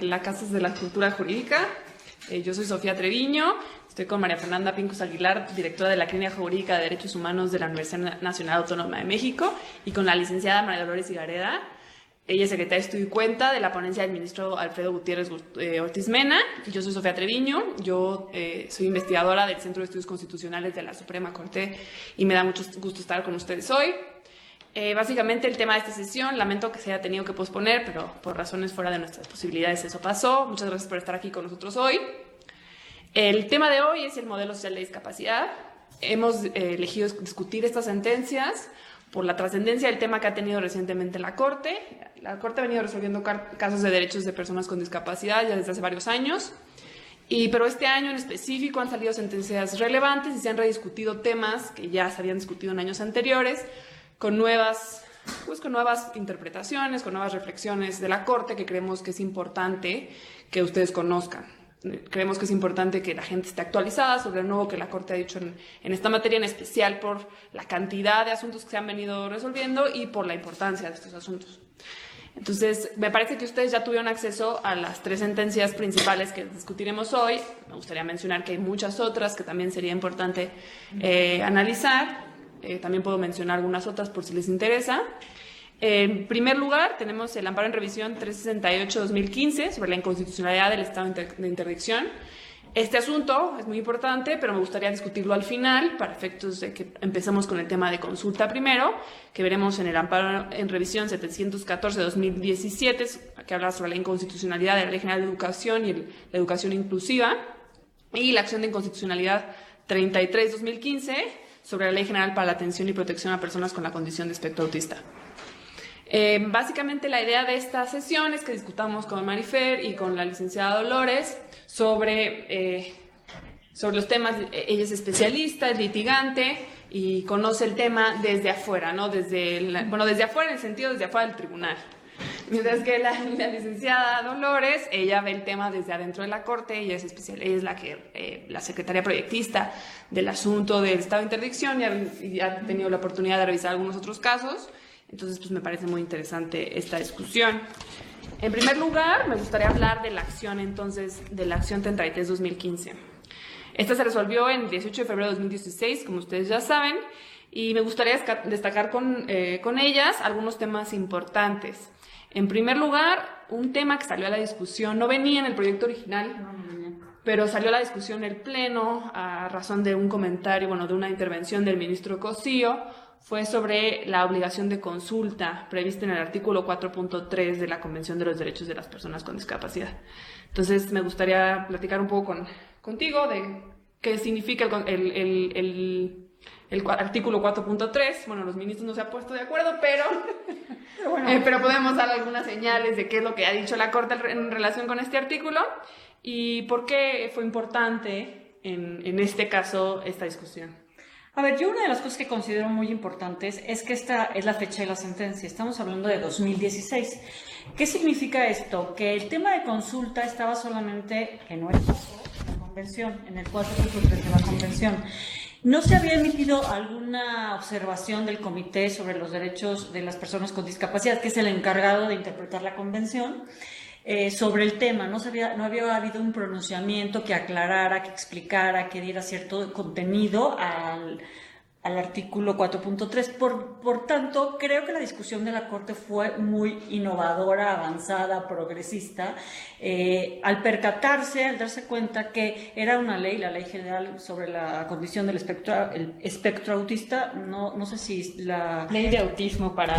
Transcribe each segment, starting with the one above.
La Casa de la Cultura Jurídica. Yo soy Sofía Treviño, estoy con María Fernanda Pincus Aguilar, directora de la Clínica Jurídica de Derechos Humanos de la Universidad Nacional Autónoma de México, y con la licenciada María Dolores Higareda. Ella es secretaria de Estudio y Cuenta de la ponencia del ministro Alfredo Gutiérrez Ortiz Mena. Yo soy Sofía Treviño, yo soy investigadora del Centro de Estudios Constitucionales de la Suprema Corte y me da mucho gusto estar con ustedes hoy. Básicamente el tema de esta sesión, lamento que se haya tenido que posponer, pero por razones fuera de nuestras posibilidades eso pasó. Muchas gracias por estar aquí con nosotros hoy. El tema de hoy es el modelo social de discapacidad. Hemos elegido discutir estas sentencias por la trascendencia del tema que ha tenido recientemente la Corte. La Corte ha venido resolviendo casos de derechos de personas con discapacidad ya desde hace varios años. Pero este año en específico han salido sentencias relevantes y se han rediscutido temas que ya se habían discutido en años anteriores, con nuevas interpretaciones, con nuevas reflexiones de la Corte que creemos que es importante que ustedes conozcan. Creemos que es importante que la gente esté actualizada sobre lo nuevo que la Corte ha dicho en esta materia, en especial por la cantidad de asuntos que se han venido resolviendo y por la importancia de estos asuntos. Entonces, me parece que ustedes ya tuvieron acceso a las 3 sentencias principales que discutiremos hoy. Me gustaría mencionar que hay muchas otras que también sería importante analizar. También puedo mencionar algunas otras por si les interesa. En primer lugar, tenemos el amparo en revisión 368-2015 sobre la inconstitucionalidad del estado de interdicción. Este asunto es muy importante, pero me gustaría discutirlo al final, para efectos de que empecemos con el tema de consulta primero, que veremos en el amparo en revisión 714-2017, que habla sobre la inconstitucionalidad de la Ley General de Educación y la educación inclusiva, y la acción de inconstitucionalidad 33-2015, sobre la Ley General para la Atención y Protección a Personas con la Condición de Espectro Autista. Básicamente la idea de esta sesión es que discutamos con Marifer y con la licenciada Dolores sobre los temas. Ella es especialista, es litigante y conoce el tema desde afuera, ¿no? Desde afuera en el sentido desde afuera del tribunal. Mientras que la licenciada Dolores, ella ve el tema desde adentro de la Corte, ella es la secretaria proyectista del asunto del estado de interdicción y ha tenido la oportunidad de revisar algunos otros casos. Entonces, pues me parece muy interesante esta discusión. En primer lugar, me gustaría hablar de la acción, entonces, de la acción 33-2015. Esta se resolvió el 18 de febrero de 2016, como ustedes ya saben, y me gustaría destacar con ellas algunos temas importantes. En primer lugar, un tema que salió a la discusión, no venía en el proyecto original, pero salió a la discusión en el Pleno a razón de un comentario, de una intervención del ministro Cosío, fue sobre la obligación de consulta prevista en el artículo 4.3 de la Convención de los Derechos de las Personas con Discapacidad. Entonces, me gustaría platicar un poco contigo de qué significa el artículo 4.3. Bueno, los ministros no se han puesto de acuerdo, pero podemos dar algunas señales de qué es lo que ha dicho la Corte en relación con este artículo y por qué fue importante en este caso esta discusión. A ver, yo una de las cosas que considero muy importantes es que esta es la fecha de la sentencia. Estamos hablando de 2016. ¿Qué significa esto? Que el tema de consulta estaba solamente, que no es la convención, en el 4.3 de la convención. No se había emitido alguna observación del Comité sobre los Derechos de las Personas con Discapacidad, que es el encargado de interpretar la convención, sobre el tema. No había habido un pronunciamiento que aclarara, que explicara, que diera cierto contenido al artículo 4.3. Por tanto, creo que la discusión de la Corte fue muy innovadora, avanzada, progresista, al darse cuenta que era una ley, la Ley General sobre la Condición del Espectro Autista, no sé si la... Ley de autismo para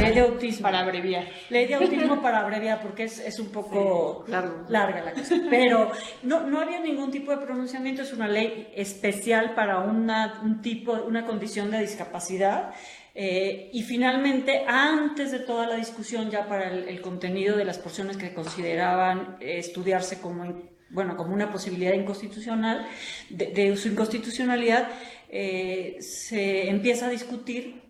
abreviar. Ley de autismo para abreviar, porque es un poco larga la cosa. Pero no había ningún tipo de pronunciamiento, es una ley especial para una condición de discapacidad. Y finalmente, antes de toda la discusión ya para el contenido de las porciones que consideraban estudiarse como una posibilidad inconstitucional, de su inconstitucionalidad, se empieza a discutir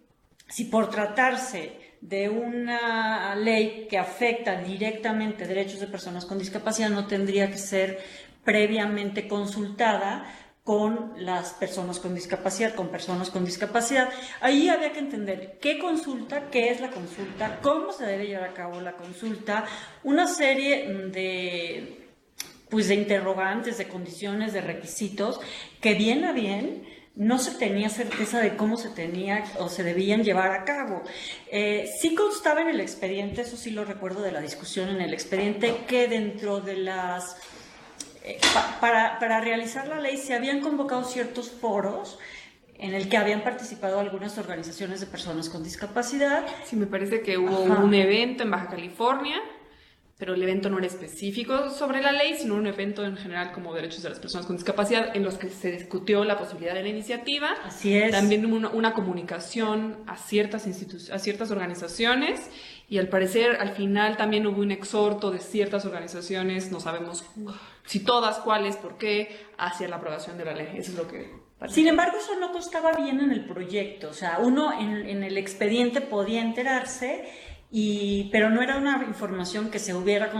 si por tratarse de una ley que afecta directamente derechos de personas con discapacidad no tendría que ser previamente consultada con las personas con discapacidad, con personas con discapacidad. Ahí había que entender qué consulta, qué es la consulta, cómo se debe llevar a cabo la consulta, una serie de interrogantes, de condiciones, de requisitos, que bien a bien no se tenía certeza de cómo se tenía o se debían llevar a cabo. Sí constaba en el expediente, eso sí lo recuerdo de la discusión en el expediente, que dentro de las... para realizar la ley se habían convocado ciertos foros en el que habían participado algunas organizaciones de personas con discapacidad. Sí, me parece que hubo un evento en Baja California, pero el evento no era específico sobre la ley, sino un evento en general como derechos de las personas con discapacidad, en los que se discutió la posibilidad de la iniciativa. Así es. También hubo una comunicación a ciertas organizaciones, y al parecer al final también hubo un exhorto de ciertas organizaciones, no sabemos si todas, cuáles, por qué, hacia la aprobación de la ley. Eso es lo que parece. Sin embargo, eso no constaba bien en el proyecto. O sea, uno en el expediente podía enterarse, pero no era una información que se hubiera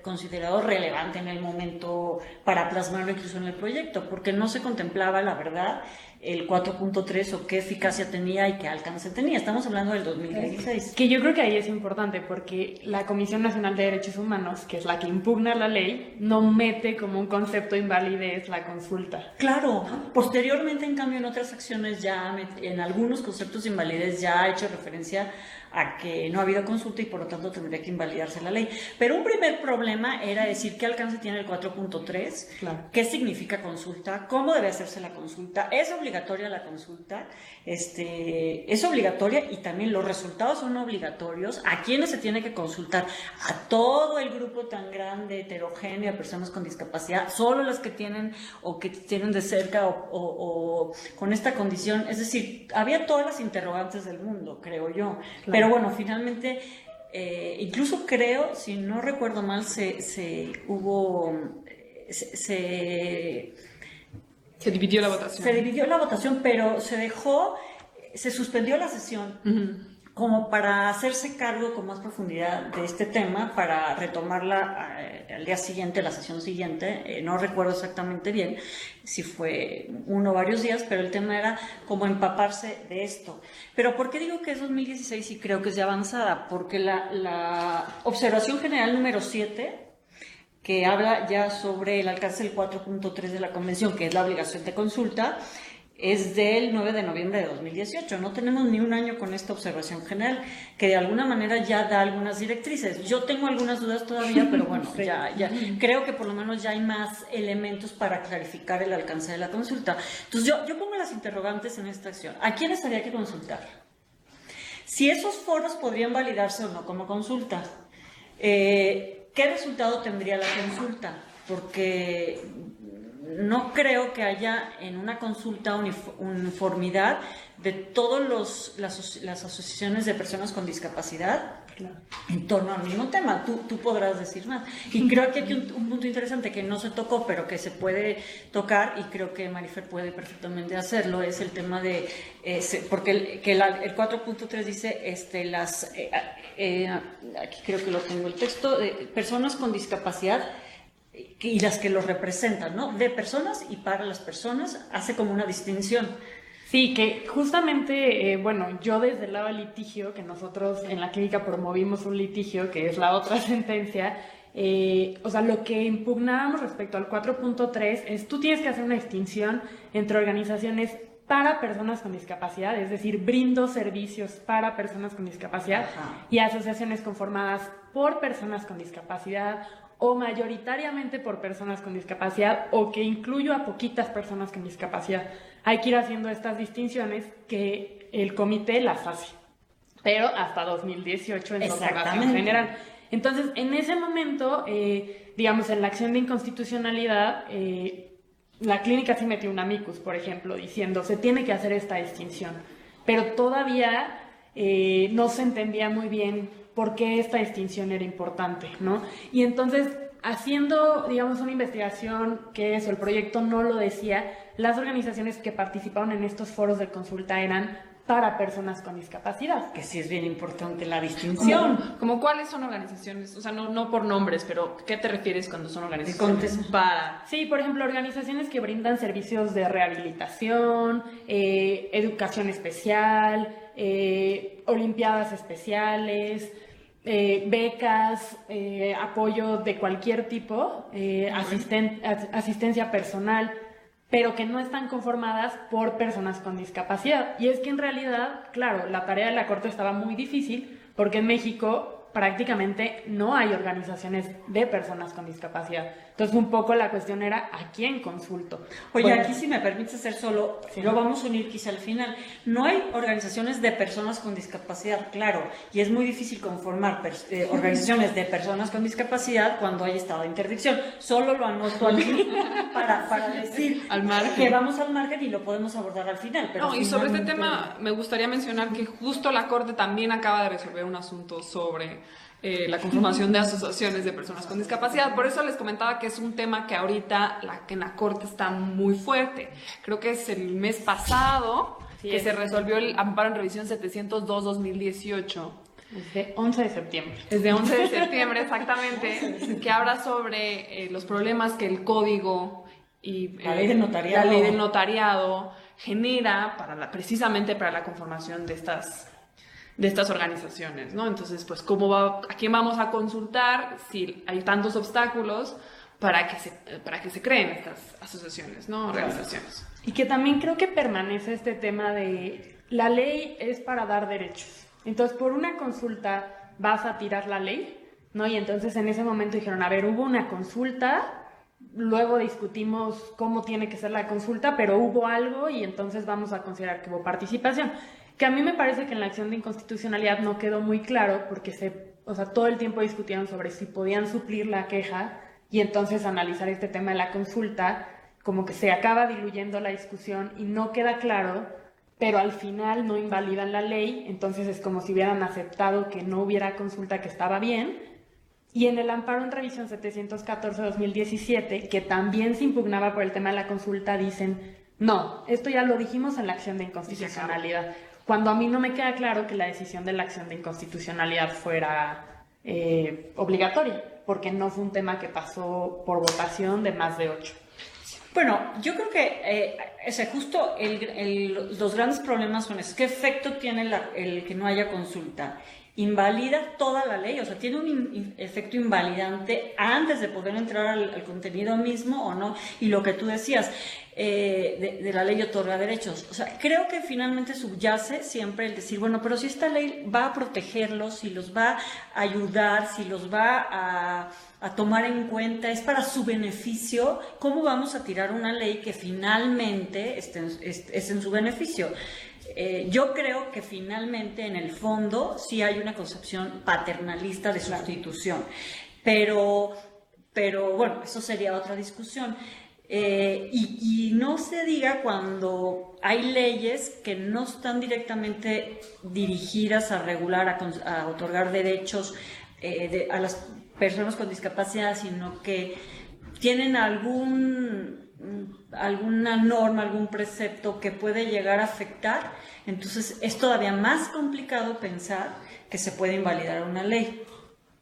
considerado relevante en el momento para plasmarlo incluso en el proyecto, porque no se contemplaba, la verdad, el 4.3 o qué eficacia tenía y qué alcance tenía. Estamos hablando del 2016. Que yo creo que ahí es importante, porque la Comisión Nacional de Derechos Humanos, que es la que impugna la ley, no mete como un concepto de invalidez la consulta. Claro, posteriormente, en cambio, en otras acciones ya, en algunos conceptos de invalidez ya ha hecho referencia a que no ha habido consulta y por lo tanto tendría que invalidarse la ley. Pero un primer problema era decir qué alcance tiene el 4.3, claro, qué significa consulta, cómo debe hacerse la consulta, es obligatoria la consulta, es obligatoria, y también los resultados son obligatorios, a quiénes se tiene que consultar, a todo el grupo tan grande, heterogéneo de personas con discapacidad, solo las que tienen o que tienen de cerca o con esta condición. Es decir, había todas las interrogantes del mundo, creo yo. Claro. Pero bueno, finalmente, incluso creo, si no recuerdo mal, se dividió la votación. Se dividió la votación, pero se suspendió la sesión. Uh-huh. Como para hacerse cargo con más profundidad de este tema, para retomarla al día siguiente, la sesión siguiente. No recuerdo exactamente bien si fue uno o varios días, pero el tema era como empaparse de esto. Pero ¿por qué digo que es 2016 y creo que es ya avanzada? Porque la observación general número 7, que habla ya sobre el alcance del 4.3 de la Convención, que es la obligación de consulta, es del 9 de noviembre de 2018. No tenemos ni un año con esta observación general, que de alguna manera ya da algunas directrices. Yo tengo algunas dudas todavía, pero bueno, sí, ya creo que por lo menos ya hay más elementos para clarificar el alcance de la consulta. Entonces yo pongo las interrogantes en esta acción. ¿A quiénes habría que consultar? Si esos foros podrían validarse o no como consulta. ¿Qué resultado tendría la consulta? Porque no creo que haya en una consulta uniformidad de todas las asociaciones de personas con discapacidad, claro, en torno al mismo tema. Tú podrás decir más. Y creo que aquí un punto interesante que no se tocó, pero que se puede tocar, y creo que Marifer puede perfectamente hacerlo, es el tema de, porque el 4.3 dice, aquí creo que lo tengo el texto, de personas con discapacidad y las que los representan, ¿no? De personas y para las personas, hace como una distinción. Sí, que justamente, yo desde el lado del litigio, que nosotros en la clínica promovimos un litigio, que es la otra sentencia, lo que impugnábamos respecto al 4.3 es tú tienes que hacer una distinción entre organizaciones para personas con discapacidad, es decir, brindo servicios para personas con discapacidad, ajá, y asociaciones conformadas por personas con discapacidad o mayoritariamente por personas con discapacidad, o que incluyo a poquitas personas con discapacidad. Hay que ir haciendo estas distinciones que el comité las hace, pero hasta 2018 en su observación general. Entonces, en ese momento, en la acción de inconstitucionalidad, la clínica sí metió un amicus, por ejemplo, diciendo se tiene que hacer esta distinción, pero todavía no se entendía muy bien por qué esta distinción era importante, ¿no? Y entonces, haciendo, una investigación que el proyecto no lo decía, las organizaciones que participaron en estos foros de consulta eran para personas con discapacidad. Que sí es bien importante la distinción. Como cuáles son organizaciones, o sea, no por nombres, pero ¿qué te refieres cuando son organizaciones para? Sí, por ejemplo, organizaciones que brindan servicios de rehabilitación, educación especial, olimpiadas especiales, becas, apoyo de cualquier tipo, asistencia personal, pero que no están conformadas por personas con discapacidad. Y es que en realidad, claro, la tarea de la Corte estaba muy difícil porque en México prácticamente no hay organizaciones de personas con discapacidad. Entonces, un poco la cuestión era ¿a quién consulto? Oye, Bueno, aquí si me permites hacer solo, sí. lo vamos a unir quizá al final. No hay organizaciones de personas con discapacidad, claro, y es muy difícil conformar organizaciones de personas con discapacidad cuando hay estado de interdicción. Solo lo anoto aquí para decir Al margen. que vamos al margen y lo podemos abordar al final. Pero No, y sobre este finalmente- tema me gustaría mencionar que justo la Corte también acaba de resolver un asunto sobre la conformación de asociaciones de personas con discapacidad. Por eso les comentaba que es un tema que ahorita en la Corte está muy fuerte. Creo que es el mes pasado que se resolvió el amparo en revisión 702-2018. Desde 11 de septiembre. Desde 11 de septiembre, exactamente, que habla sobre los problemas que el código y La ley del notariado. la ley del notariado genera precisamente para la conformación de estas organizaciones, ¿no? Entonces, pues, ¿a quién vamos a consultar si hay tantos obstáculos para que se creen estas asociaciones, ¿no? Organizaciones. Y que también creo que permanece este tema de la ley es para dar derechos. Entonces, por una consulta vas a tirar la ley, ¿no? Y entonces en ese momento dijeron, a ver, hubo una consulta, luego discutimos cómo tiene que ser la consulta, pero hubo algo y entonces vamos a considerar que hubo participación. Que a mí me parece que en la acción de inconstitucionalidad no quedó muy claro porque todo el tiempo discutieron sobre si podían suplir la queja y entonces analizar este tema de la consulta, como que se acaba diluyendo la discusión y no queda claro, pero al final no invalidan la ley, entonces es como si hubieran aceptado que no hubiera consulta, que estaba bien. Y en el amparo en revisión 714-2017, que también se impugnaba por el tema de la consulta, dicen, no, esto ya lo dijimos en la acción de inconstitucionalidad. Cuando a mí no me queda claro que la decisión de la acción de inconstitucionalidad fuera obligatoria, porque no fue un tema que pasó por votación de más de 8. Bueno, yo creo que justo los grandes problemas son esos. ¿Qué efecto tiene el que no haya consulta? Invalida toda la ley, o sea, tiene un efecto invalidante antes de poder entrar al contenido mismo o no. Y lo que tú decías, de la ley otorga derechos. O sea, creo que finalmente subyace siempre el decir, bueno, pero si esta ley va a protegerlos, si los va a ayudar, si los va a tomar en cuenta, es para su beneficio, ¿cómo vamos a tirar una ley que finalmente es en su beneficio? Yo creo que finalmente en el fondo sí hay una concepción paternalista de sustitución, pero bueno, eso sería otra discusión. Y no se diga cuando hay leyes que no están directamente dirigidas a regular, a otorgar derechos a las personas con discapacidad, sino que tienen alguna norma, algún precepto que puede llegar a afectar. Entonces es todavía más complicado pensar que se puede invalidar una ley.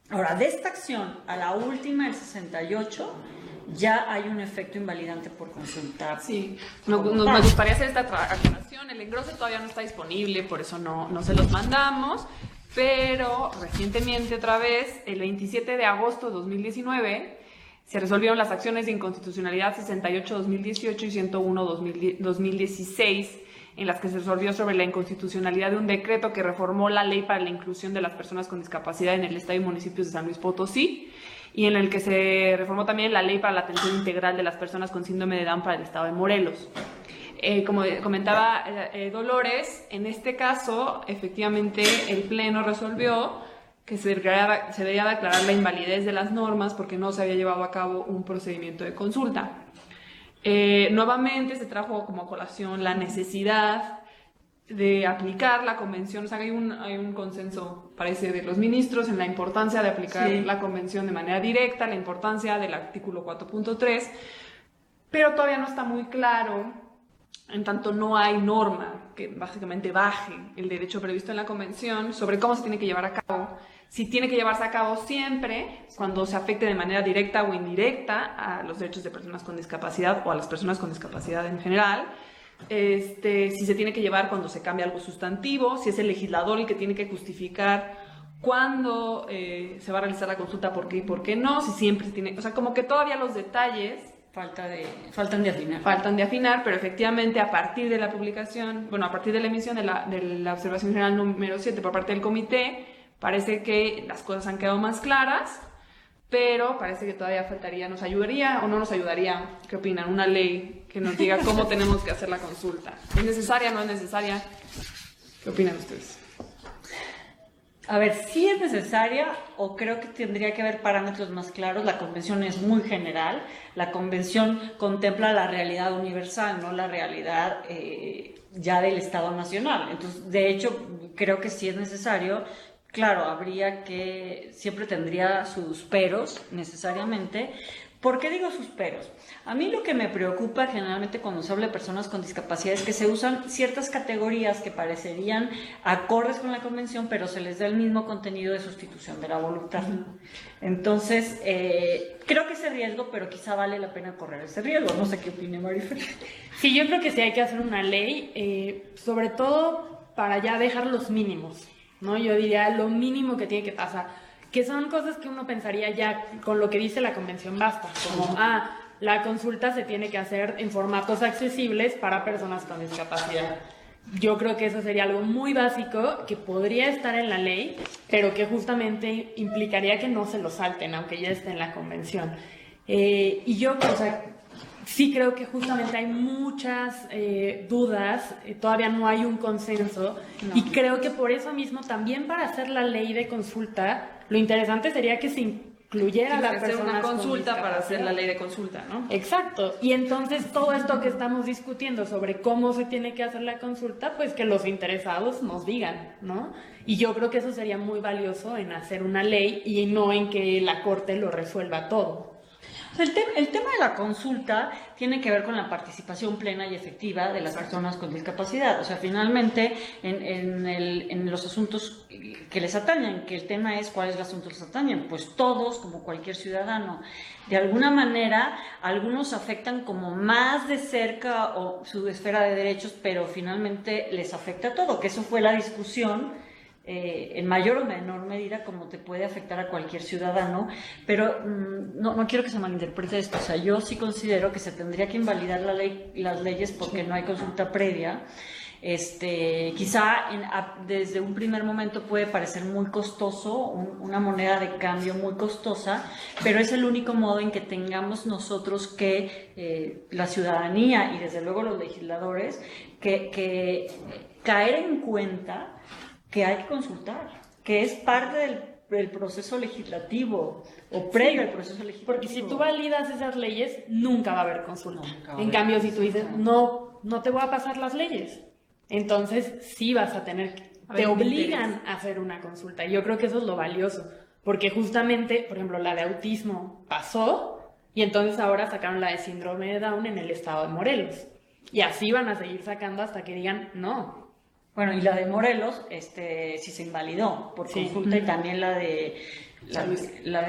Ahora, de esta acción a la última, el 68, ya hay un efecto invalidante por consultar. Sí, me gustaría hacer esta aclaración. El engrose todavía no está disponible, por eso no se los mandamos, pero recientemente otra vez, el 27 de agosto de 2019, se resolvieron las acciones de inconstitucionalidad 68-2018 y 101-2016, en las que se resolvió sobre la inconstitucionalidad de un decreto que reformó la ley para la inclusión de las personas con discapacidad en el Estado y municipios de San Luis Potosí, y en el que se reformó también la ley para la atención integral de las personas con síndrome de Down para el Estado de Morelos. Como comentaba Dolores, en este caso, efectivamente, el Pleno resolvió que se debía declarar la invalidez de las normas porque no se había llevado a cabo un procedimiento de consulta. Nuevamente se trajo como colación la necesidad de aplicar la convención. O sea, hay un consenso, parece, de los ministros en la importancia de aplicar la convención de manera directa, la importancia del artículo 4.3, pero todavía no está muy claro en tanto no hay norma que básicamente baje el derecho previsto en la Convención sobre cómo se tiene que llevar a cabo, si tiene que llevarse a cabo siempre cuando se afecte de manera directa o indirecta a los derechos de personas con discapacidad o a las personas con discapacidad en general, si se tiene que llevar cuando se cambia algo sustantivo, si es el legislador el que tiene que justificar cuándo se va a realizar la consulta, por qué y por qué no, si siempre se tiene, o sea, como que todavía los detalles faltan de afinar. Faltan de afinar, pero efectivamente a partir de la publicación, bueno, a partir de la emisión de la observación general número 7 por parte del comité, parece que las cosas han quedado más claras, pero parece que todavía faltaría, ¿nos ayudaría o no nos ayudaría? ¿Qué opinan? Una ley que nos diga cómo tenemos que hacer la consulta. ¿Es necesaria o no es necesaria? ¿Qué opinan ustedes? A ver, sí es necesaria o creo que tendría que haber parámetros más claros. La convención es muy general. La convención contempla la realidad universal, no la realidad ya del Estado Nacional. Entonces, de hecho, creo que sí es necesario. Claro, siempre tendría sus peros necesariamente. ¿Por qué digo sus peros? A mí lo que me preocupa generalmente cuando se habla de personas con discapacidad es que se usan ciertas categorías que parecerían acordes con la convención, pero se les da el mismo contenido de sustitución de la voluntad. Entonces, creo que ese riesgo, pero quizá vale la pena correr ese riesgo. No sé qué opina Marifer. Sí, yo creo que sí hay que hacer una ley, sobre todo para ya dejar los mínimos, ¿no? Yo diría lo mínimo que tiene que pasar, que son cosas que uno pensaría ya con lo que dice la convención basta, como, la consulta se tiene que hacer en formatos accesibles para personas con discapacidad. Yo creo que eso sería algo muy básico que podría estar en la ley, pero que justamente implicaría que no se lo salten, aunque ya esté en la convención. Y yo, sí creo que justamente hay muchas dudas, todavía no hay un consenso, y creo que por eso mismo también para hacer la ley de consulta, lo interesante sería que se incluyera la persona una consulta para hacer la ley de consulta, ¿no? Exacto, y entonces todo esto que estamos discutiendo sobre cómo se tiene que hacer la consulta, pues que los interesados nos digan, ¿no? Y yo creo que eso sería muy valioso en hacer una ley y no en que la Corte lo resuelva todo. El tema de la consulta tiene que ver con la participación plena y efectiva de las personas con discapacidad. O sea, finalmente, en los asuntos que les atañen, que el tema es cuáles asuntos les atañen, pues todos, como cualquier ciudadano, de alguna manera, algunos afectan como más de cerca o su esfera de derechos, pero finalmente les afecta a todo, que eso fue la discusión. En mayor o menor medida como te puede afectar a cualquier ciudadano, pero no quiero que se malinterprete esto. O sea, yo sí considero que se tendría que invalidar las leyes porque no hay consulta previa. Quizá desde un primer momento puede parecer muy costoso, una moneda de cambio muy costosa, pero es el único modo en que tengamos nosotros que la ciudadanía y desde luego los legisladores que caer en cuenta que hay que consultar, que es parte del proceso legislativo o previo al proceso legislativo. Porque si tú validas esas leyes, nunca va a haber consulta. En cambio, si tú dices, no te voy a pasar las leyes, entonces sí vas a tener, te obligan a hacer una consulta. Y yo creo que eso es lo valioso, porque justamente, por ejemplo, la de autismo pasó y entonces ahora sacaron la de síndrome de Down en el estado de Morelos. Y así van a seguir sacando hasta que digan no. Bueno, y la de Morelos, sí se invalidó por consulta, y también la de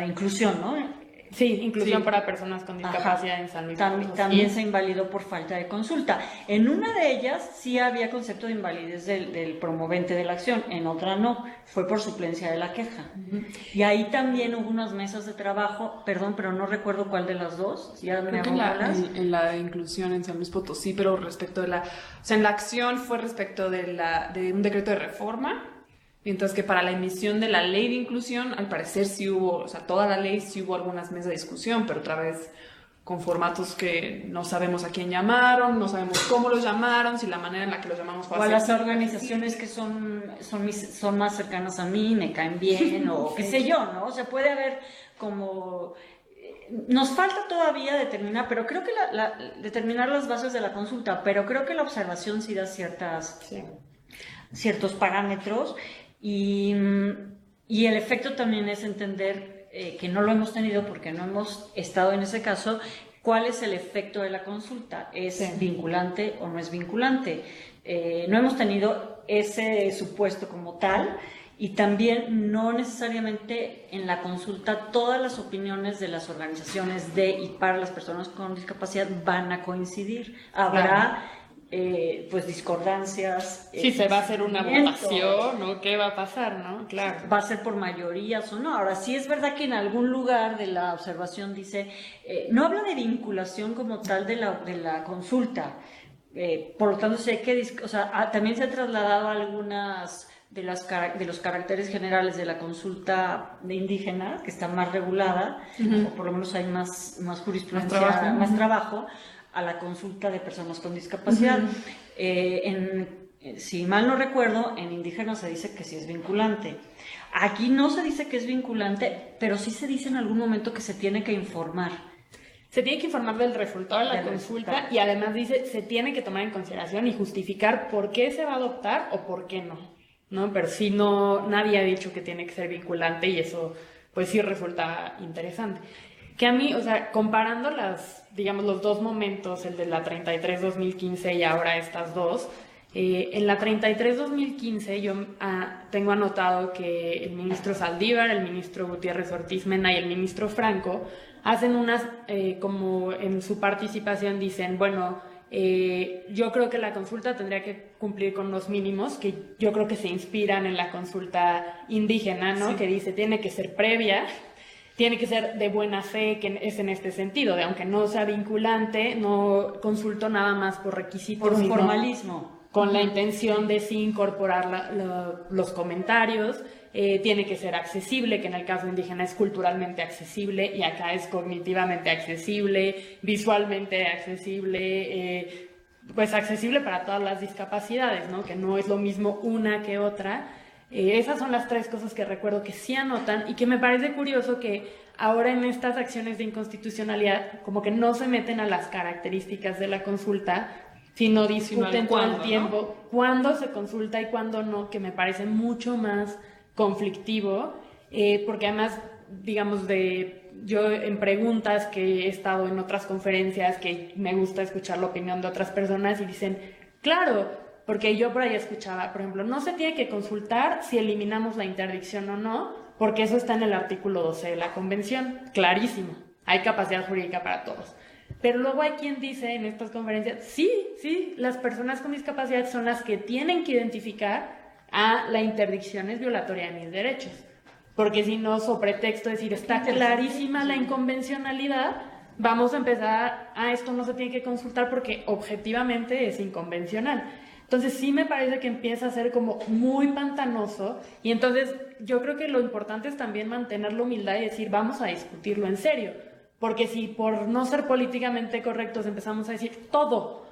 inclusión, ¿no? Sí, inclusión para personas con discapacidad en San Luis. También se invalidó por falta de consulta. En una de ellas sí había concepto de invalidez del promovente de la acción, en otra no, fue por suplencia de la queja. Y ahí también hubo unas mesas de trabajo, perdón, pero no recuerdo cuál de las dos. Creo que en la de inclusión en San Luis Potosí, pero respecto de en la acción fue respecto de un decreto de reforma. Mientras que para la emisión de la ley de inclusión, al parecer sí hubo, o sea, toda la ley sí hubo algunas mesas de discusión, pero otra vez con formatos que no sabemos a quién llamaron, no sabemos cómo los llamaron, si la manera en la que los llamamos fue así. O a las organizaciones que son más cercanas a mí, me caen bien, o qué sé yo, ¿no? O sea, puede haber como... Nos falta todavía determinar, pero creo que determinar las bases de la consulta, pero creo que la observación sí da ciertos parámetros. Y el efecto también es entender que no lo hemos tenido porque no hemos estado en ese caso, ¿cuál es el efecto de la consulta? ¿Es vinculante o no es vinculante? No hemos tenido ese supuesto como tal, y también no necesariamente en la consulta todas las opiniones de las organizaciones de y para las personas con discapacidad van a coincidir. Habrá pues discordancias. Sí, se va a hacer una votación, ¿no? ¿Qué va a pasar, no? Claro. Va a ser por mayorías o no. Ahora, sí es verdad que en algún lugar de la observación dice, no habla de vinculación como tal de la consulta. Por lo tanto, sé que, o sea, también se ha trasladado algunas de los caracteres generales de la consulta de indígena, que está más regulada, o por lo menos hay más jurisprudencia, más trabajo, a la consulta de personas con discapacidad. Si mal no recuerdo, en indígena se dice que sí es vinculante. Aquí no se dice que es vinculante, pero sí se dice en algún momento que se tiene que informar. Se tiene que informar del resultado de la consulta y además dice, se tiene que tomar en consideración y justificar por qué se va a adoptar o por qué no, pero sí nadie ha dicho que tiene que ser vinculante y eso pues sí resulta interesante. Que a mí, o sea, comparando los dos momentos, el de la 33-2015 y ahora estas dos, en la 33-2015 yo tengo anotado que el ministro Saldívar, el ministro Gutiérrez Ortiz Mena y el ministro Franco hacen como en su participación dicen, bueno, yo creo que la consulta tendría que cumplir con los mínimos, que yo creo que se inspiran en la consulta indígena, ¿no? Sí. Que dice, tiene que ser previa, tiene que ser de buena fe, que es en este sentido, de aunque no sea vinculante, no consulto nada más por requisitos. Por formalismo. Con la intención de sí incorporar los comentarios. Tiene que ser accesible, que en el caso indígena es culturalmente accesible y acá es cognitivamente accesible, visualmente accesible, pues accesible para todas las discapacidades, ¿no? Que no es lo mismo una que otra. Esas son las tres cosas que recuerdo que sí anotan y que me parece curioso que ahora en estas acciones de inconstitucionalidad como que no se meten a las características de la consulta, sino discuten todo el tiempo, ¿no? Cuándo se consulta y cuándo no, que me parece mucho más conflictivo, porque además, digamos, yo en preguntas que he estado en otras conferencias, que me gusta escuchar la opinión de otras personas y dicen, claro, porque yo por ahí escuchaba, por ejemplo, no se tiene que consultar si eliminamos la interdicción o no, porque eso está en el artículo 12 de la Convención, clarísimo, hay capacidad jurídica para todos. Pero luego hay quien dice en estas conferencias, sí, las personas con discapacidad son las que tienen que identificar la interdicción es violatoria de mis derechos. Porque si no, sobre pretexto de decir, está clarísima la inconvencionalidad, vamos a empezar, esto no se tiene que consultar porque objetivamente es inconvencional. Entonces sí me parece que empieza a ser como muy pantanoso y entonces yo creo que lo importante es también mantener la humildad y decir, vamos a discutirlo en serio. Porque si por no ser políticamente correctos empezamos a decir todo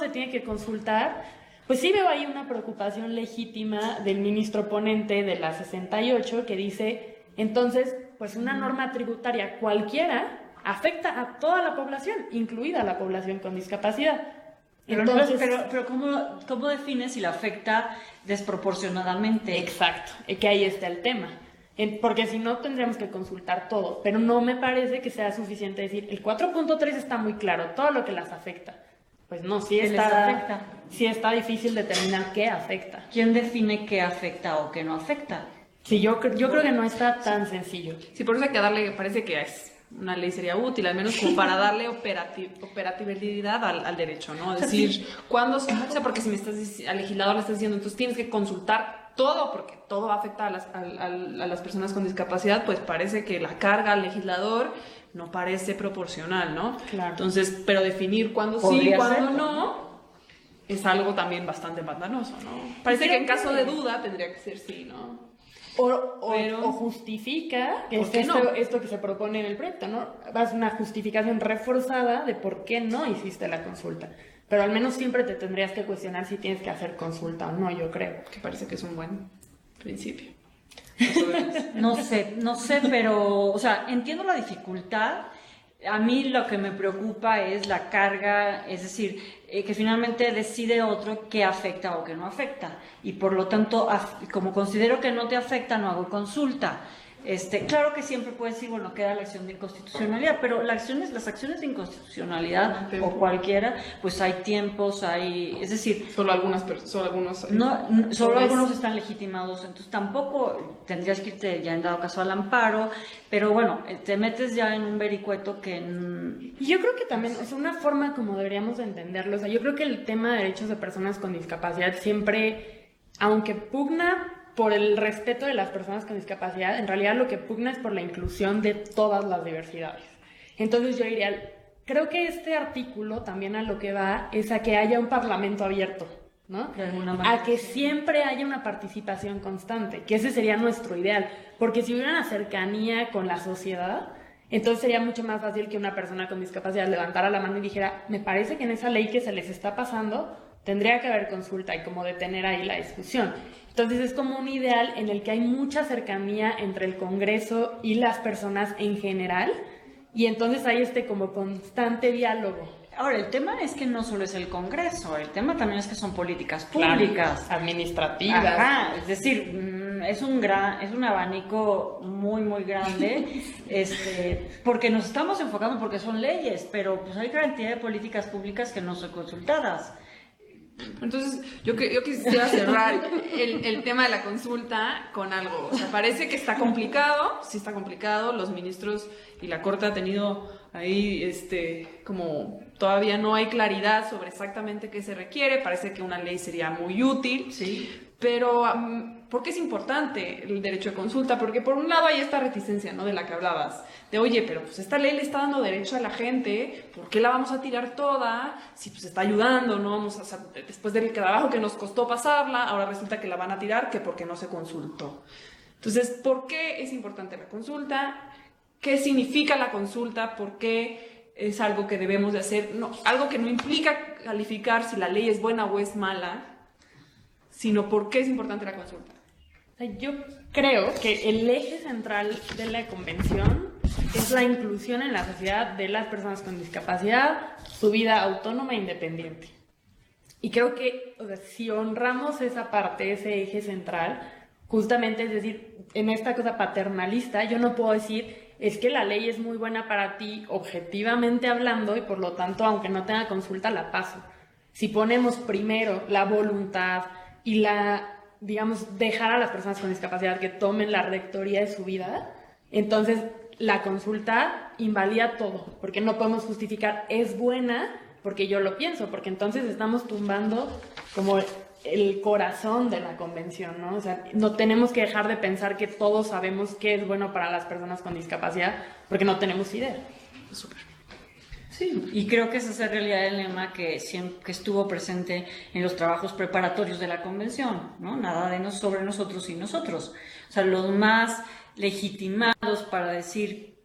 se tiene que consultar, pues sí veo ahí una preocupación legítima del ministro ponente de la 68 que dice, entonces, pues una norma tributaria cualquiera afecta a toda la población, incluida la población con discapacidad. Entonces, pero ¿cómo defines si la afecta desproporcionadamente? Exacto, que ahí está el tema. Porque si no tendríamos que consultar todo, pero no me parece que sea suficiente decir, el 4.3 está muy claro, todo lo que las afecta. Pues no, sí está difícil determinar qué afecta. ¿Quién define qué afecta o qué no afecta? Sí, yo creo que no está tan sencillo. Sí, por eso hay que parece que una ley sería útil, al menos como para darle operatividad al derecho, ¿no? Es decir, ¿cuándo? O sea, porque si al legislador le estás diciendo, entonces tienes que consultar todo, porque todo va a afectar a las personas con discapacidad, pues parece que la carga al legislador no parece proporcional, ¿no? Claro. Entonces, pero definir cuándo sí y cuándo no es algo también bastante pantanoso, ¿no? Parece que en caso de duda tendría que ser sí, ¿no? O justifica que es esto que se propone en el proyecto, ¿no? Vas una justificación reforzada de por qué no hiciste la consulta. Pero al menos siempre te tendrías que cuestionar si tienes que hacer consulta o no, yo creo. Que parece que es un buen principio. No sé, pero, o sea, entiendo la dificultad. A mí lo que me preocupa es la carga, es decir, que finalmente decide otro qué afecta o qué no afecta. Y por lo tanto, como considero que no te afecta, no hago consulta. Claro que siempre puedes decir, bueno, queda la acción de inconstitucionalidad, pero las acciones de inconstitucionalidad o cualquiera, pues hay tiempos, es decir, solo algunos algunos están legitimados, entonces tampoco tendrías que irte ya en dado caso al amparo, pero bueno, te metes ya en un vericueto que... Y yo creo que también es una forma como deberíamos de entenderlo, o sea, yo creo que el tema de derechos de personas con discapacidad siempre, aunque pugna por el respeto de las personas con discapacidad, en realidad lo que pugna es por la inclusión de todas las diversidades. Entonces yo diría, creo que este artículo también a lo que va es a que haya un parlamento abierto, ¿no? De alguna manera. A que siempre haya una participación constante, que ese sería nuestro ideal, porque si hubiera una cercanía con la sociedad, entonces sería mucho más fácil que una persona con discapacidad levantara la mano y dijera, me parece que en esa ley que se les está pasando tendría que haber consulta y como detener ahí la discusión. Entonces es como un ideal en el que hay mucha cercanía entre el Congreso y las personas en general, y entonces hay como constante diálogo. Ahora, el tema es que no solo es el Congreso, el tema también es que son políticas públicas. Claro, administrativas. Ajá, es decir, es un abanico muy, muy grande, porque nos estamos enfocando porque son leyes, pero pues hay cantidad de políticas públicas que no son consultadas. Entonces, yo quisiera cerrar el tema de la consulta con algo. O sea, parece que está complicado, sí está complicado. Los ministros y la Corte ha tenido ahí, como todavía no hay claridad sobre exactamente qué se requiere. Parece que una ley sería muy útil. Sí. Pero, ¿por qué es importante el derecho de consulta? Porque por un lado hay esta reticencia, ¿no? De la que hablabas, de oye, pero pues esta ley le está dando derecho a la gente, ¿por qué la vamos a tirar toda? Si pues está ayudando, ¿no? Vamos a hacer, después del trabajo que nos costó pasarla, ahora resulta que la van a tirar, que porque no se consultó. Entonces, ¿por qué es importante la consulta? ¿Qué significa la consulta? ¿Por qué es algo que debemos de hacer? No, algo que no implica calificar si la ley es buena o es mala, sino por qué es importante la consulta. Yo creo que el eje central de la convención es la inclusión en la sociedad de las personas con discapacidad, su vida autónoma e independiente. Y creo que, o sea, si honramos esa parte, ese eje central, justamente, es decir, en esta cosa paternalista, yo no puedo decir, es que la ley es muy buena para ti, objetivamente hablando, y por lo tanto, aunque no tenga consulta, la paso. Si ponemos primero la voluntad y dejar a las personas con discapacidad que tomen la rectoría de su vida, entonces la consulta invalida todo, porque no podemos justificar es buena porque yo lo pienso, porque entonces estamos tumbando como el corazón de la convención, ¿no? O sea, no tenemos que dejar de pensar que todos sabemos qué es bueno para las personas con discapacidad, porque no tenemos idea. Súper. Sí, y creo que ese es en realidad el lema que estuvo presente en los trabajos preparatorios de la convención, ¿no? Nada de sobre nosotros y nosotros. O sea, los más legitimados para decir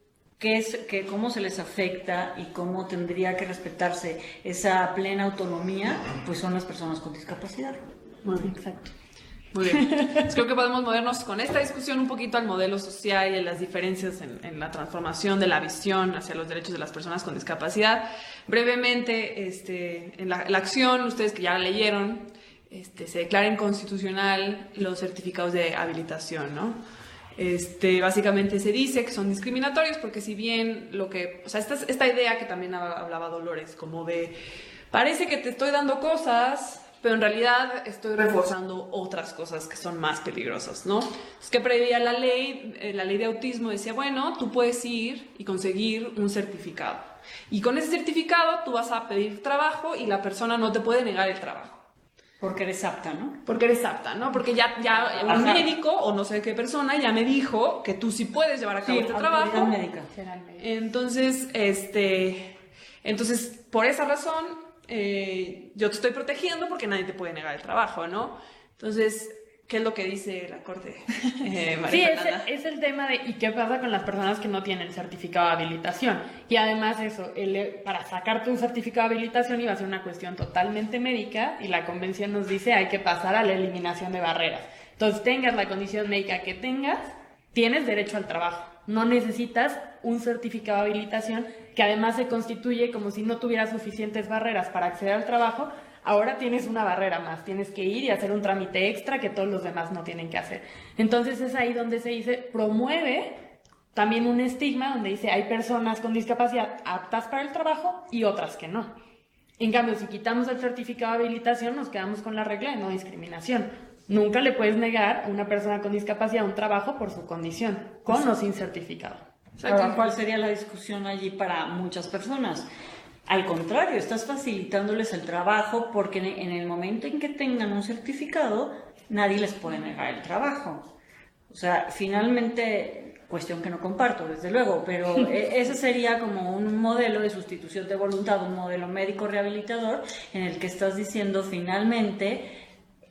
cómo se les afecta y cómo tendría que respetarse esa plena autonomía, pues son las personas con discapacidad. Muy bien, exacto. Muy bien. Entonces, creo que podemos movernos con esta discusión un poquito al modelo social y a las diferencias en la transformación de la visión hacia los derechos de las personas con discapacidad. Brevemente, en la acción, ustedes que ya la leyeron, se declara inconstitucional los certificados de habilitación, ¿no? Básicamente se dice que son discriminatorios porque si bien esta idea que también hablaba Dolores, como de, parece que te estoy dando cosas, pero en realidad estoy reforzando otras cosas que son más peligrosas, ¿no? Es que previa la ley de autismo decía, bueno, tú puedes ir y conseguir un certificado. Y con ese certificado tú vas a pedir trabajo y la persona no te puede negar el trabajo. Porque eres apta, ¿no? Porque eres apta, ¿no? Porque ya un médico o no sé qué persona ya me dijo que tú sí puedes llevar a cabo este trabajo. Médica. Entonces, por esa razón, yo te estoy protegiendo porque nadie te puede negar el trabajo, ¿no? Entonces, ¿qué es lo que dice la Corte? Sí, es el tema de ¿y qué pasa con las personas que no tienen certificado de habilitación? Y además eso, para sacarte un certificado de habilitación iba a ser una cuestión totalmente médica y la convención nos dice hay que pasar a la eliminación de barreras. Entonces, tengas la condición médica que tengas, tienes derecho al trabajo. No necesitas un certificado de habilitación que además se constituye como si no tuviera suficientes barreras para acceder al trabajo. ahora tienes una barrera más, tienes que ir y hacer un trámite extra que todos los demás no tienen que hacer. Entonces es ahí donde se dice, promueve también un estigma donde dice hay personas con discapacidad aptas para el trabajo y otras que no. En cambio, si quitamos el certificado de habilitación, nos quedamos con la regla de no discriminación. Nunca le puedes negar a una persona con discapacidad un trabajo por su condición, con o sin certificado. Ahora, ¿cuál sería la discusión allí para muchas personas? Al contrario, estás facilitándoles el trabajo porque en el momento en que tengan un certificado, nadie les puede negar el trabajo. O sea, finalmente, cuestión que no comparto, desde luego, pero ese sería como un modelo de sustitución de voluntad, un modelo médico rehabilitador en el que estás diciendo finalmente,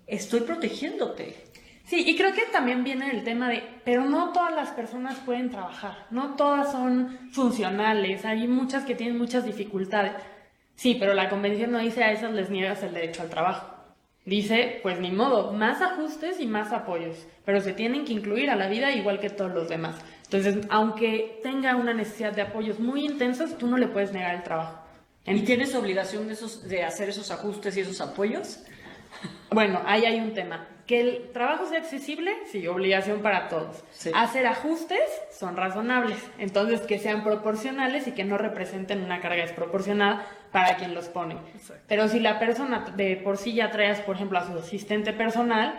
estoy protegiéndote. Sí, y creo que también viene el tema de, pero no todas las personas pueden trabajar, no todas son funcionales, hay muchas que tienen muchas dificultades. Sí, pero la convención no dice a esas les niegas el derecho al trabajo. Dice, pues ni modo, más ajustes y más apoyos, pero se tienen que incluir a la vida igual que todos los demás. Entonces, aunque tenga una necesidad de apoyos muy intensos, tú no le puedes negar el trabajo. ¿Y tienes obligación de hacer esos ajustes y esos apoyos? Bueno, ahí hay un tema. Que el trabajo sea accesible, sí, obligación para todos. Sí. Hacer ajustes son razonables, entonces que sean proporcionales y que no representen una carga desproporcionada para quien los pone. Exacto. Pero si la persona de por sí ya traes, por ejemplo, a su asistente personal,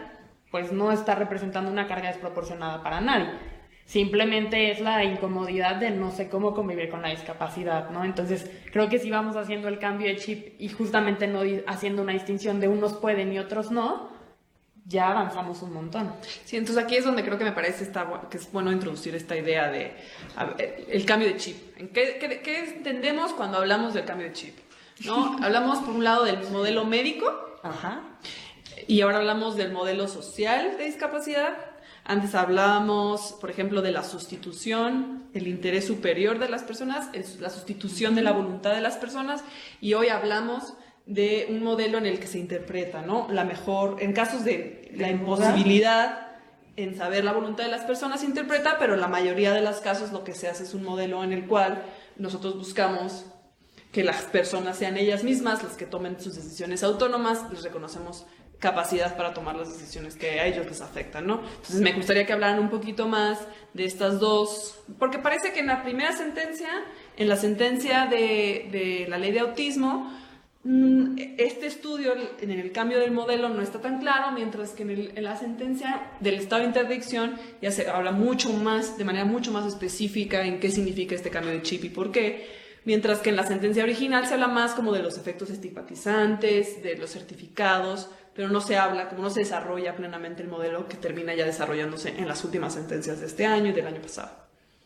pues no está representando una carga desproporcionada para nadie. Simplemente es la incomodidad de no sé cómo convivir con la discapacidad, ¿no? Entonces, creo que si vamos haciendo el cambio de chip y justamente no haciendo una distinción de unos pueden y otros no, ya avanzamos un montón. Sí, entonces aquí es donde creo que me parece que es bueno introducir esta idea de el cambio de chip. ¿Qué entendemos cuando hablamos del cambio de chip? ¿No? Hablamos, por un lado, del modelo médico. Ajá. Y ahora hablamos del modelo social de discapacidad. Antes hablábamos, por ejemplo, de la sustitución, el interés superior de las personas, la sustitución de la voluntad de las personas, y hoy hablamos de un modelo en el que se interpreta, ¿no? La mejor, en casos de la imposibilidad en saber la voluntad de las personas se interpreta, pero en la mayoría de los casos lo que se hace es un modelo en el cual nosotros buscamos que las personas sean ellas mismas las que tomen sus decisiones autónomas, les reconocemos capacidad para tomar las decisiones que a ellos les afectan, ¿no? Entonces me gustaría que hablaran un poquito más de estas dos, porque parece que en la primera sentencia, en la sentencia de la ley de autismo, este estudio en el cambio del modelo no está tan claro, mientras que en la sentencia del estado de interdicción ya se habla mucho más, de manera mucho más específica en qué significa este cambio de chip y por qué, mientras que en la sentencia original se habla más como de los efectos estigmatizantes, de los certificados, pero no se habla, como no se desarrolla plenamente el modelo que termina ya desarrollándose en las últimas sentencias de este año y del año pasado.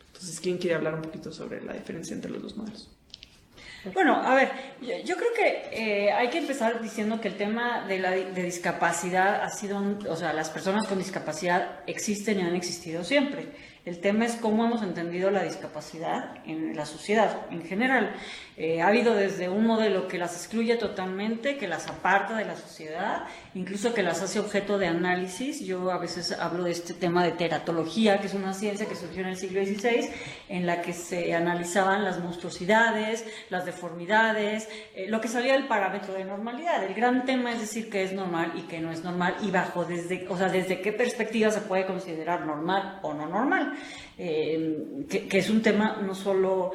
Entonces, ¿quién quiere hablar un poquito sobre la diferencia entre los dos modelos? Bueno, a ver, yo creo que hay que empezar diciendo que el tema de discapacidad ha sido, o sea, las personas con discapacidad existen y han existido siempre. El tema es cómo hemos entendido la discapacidad en la sociedad en general. Ha habido desde un modelo que las excluye totalmente, que las aparta de la sociedad, incluso que las hace objeto de análisis. Yo a veces hablo de este tema de teratología, que es una ciencia que surgió en el siglo XVI, en la que se analizaban las monstruosidades, las deformidades, lo que salía del parámetro de normalidad. El gran tema es decir qué es normal y qué no es normal y desde qué perspectiva se puede considerar normal o no normal. Que es un tema no solo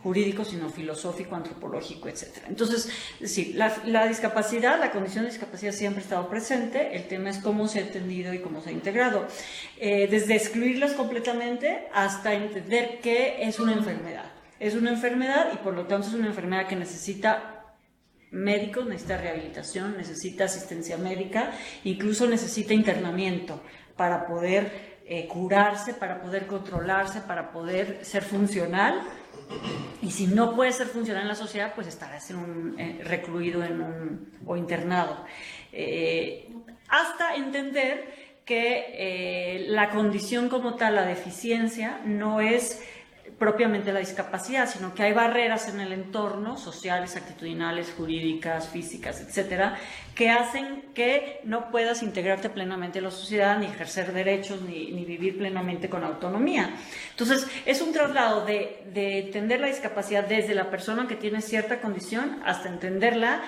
jurídico, sino filosófico, antropológico, etc. Entonces, sí, la discapacidad, la condición de discapacidad siempre ha estado presente, el tema es cómo se ha entendido y cómo se ha integrado. Desde excluirlas completamente hasta entender que es una enfermedad. Es una enfermedad y por lo tanto es una enfermedad que necesita médicos, necesita rehabilitación, necesita asistencia médica, incluso necesita internamiento para poder curarse, para poder controlarse, para poder ser funcional. Y si no puede ser funcional en la sociedad, pues estará recluido o internado. Hasta entender que la condición como tal, la deficiencia, no es propiamente la discapacidad, sino que hay barreras en el entorno, sociales, actitudinales, jurídicas, físicas, etcétera, que hacen que no puedas integrarte plenamente en la sociedad, ni ejercer derechos, ni vivir plenamente con autonomía. Entonces, es un traslado de entender la discapacidad desde la persona que tiene cierta condición hasta entenderla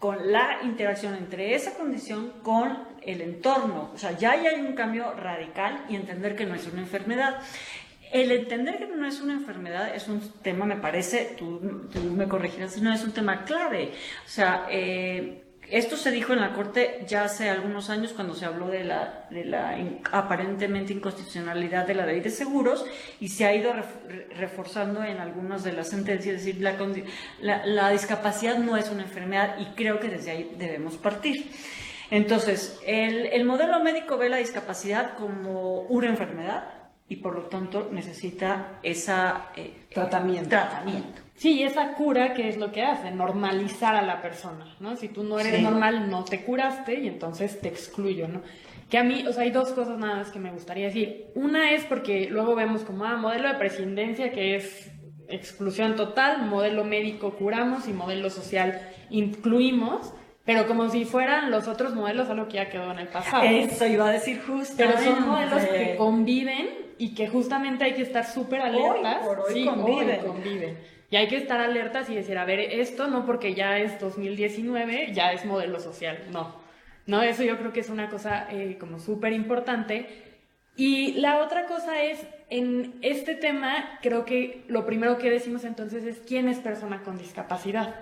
con la interacción entre esa condición con el entorno. O sea, ya hay un cambio radical y entender que no es una enfermedad. El entender que no es una enfermedad es un tema, me parece, tú me corregirás, no es un tema clave. O sea, esto se dijo en la Corte ya hace algunos años cuando se habló de la aparentemente inconstitucionalidad de la ley de seguros, y se ha ido reforzando en algunas de las sentencias, es decir, la discapacidad no es una enfermedad, y creo que desde ahí debemos partir. Entonces, el modelo médico ve la discapacidad como una enfermedad y por lo tanto necesita tratamiento. Sí, esa cura, ¿qué es lo que hace? Normalizar a la persona, ¿no? Si tú no eres normal, no te curaste y entonces te excluyo, ¿no? Que a mí, o sea, hay dos cosas nada más que me gustaría decir. Una es porque luego vemos como, modelo de prescindencia, que es exclusión total, modelo médico curamos y modelo social incluimos, pero como si fueran los otros modelos algo que ya quedó en el pasado. Eso iba a decir justo. Pero son modelos que conviven y que justamente hay que estar súper alertas. Hoy conviven. Y hay que estar alertas y decir, a ver, esto no porque ya es 2019, ya es modelo social. No, eso yo creo que es una cosa como súper importante. Y la otra cosa es, en este tema, creo que lo primero que decimos entonces es quién es persona con discapacidad.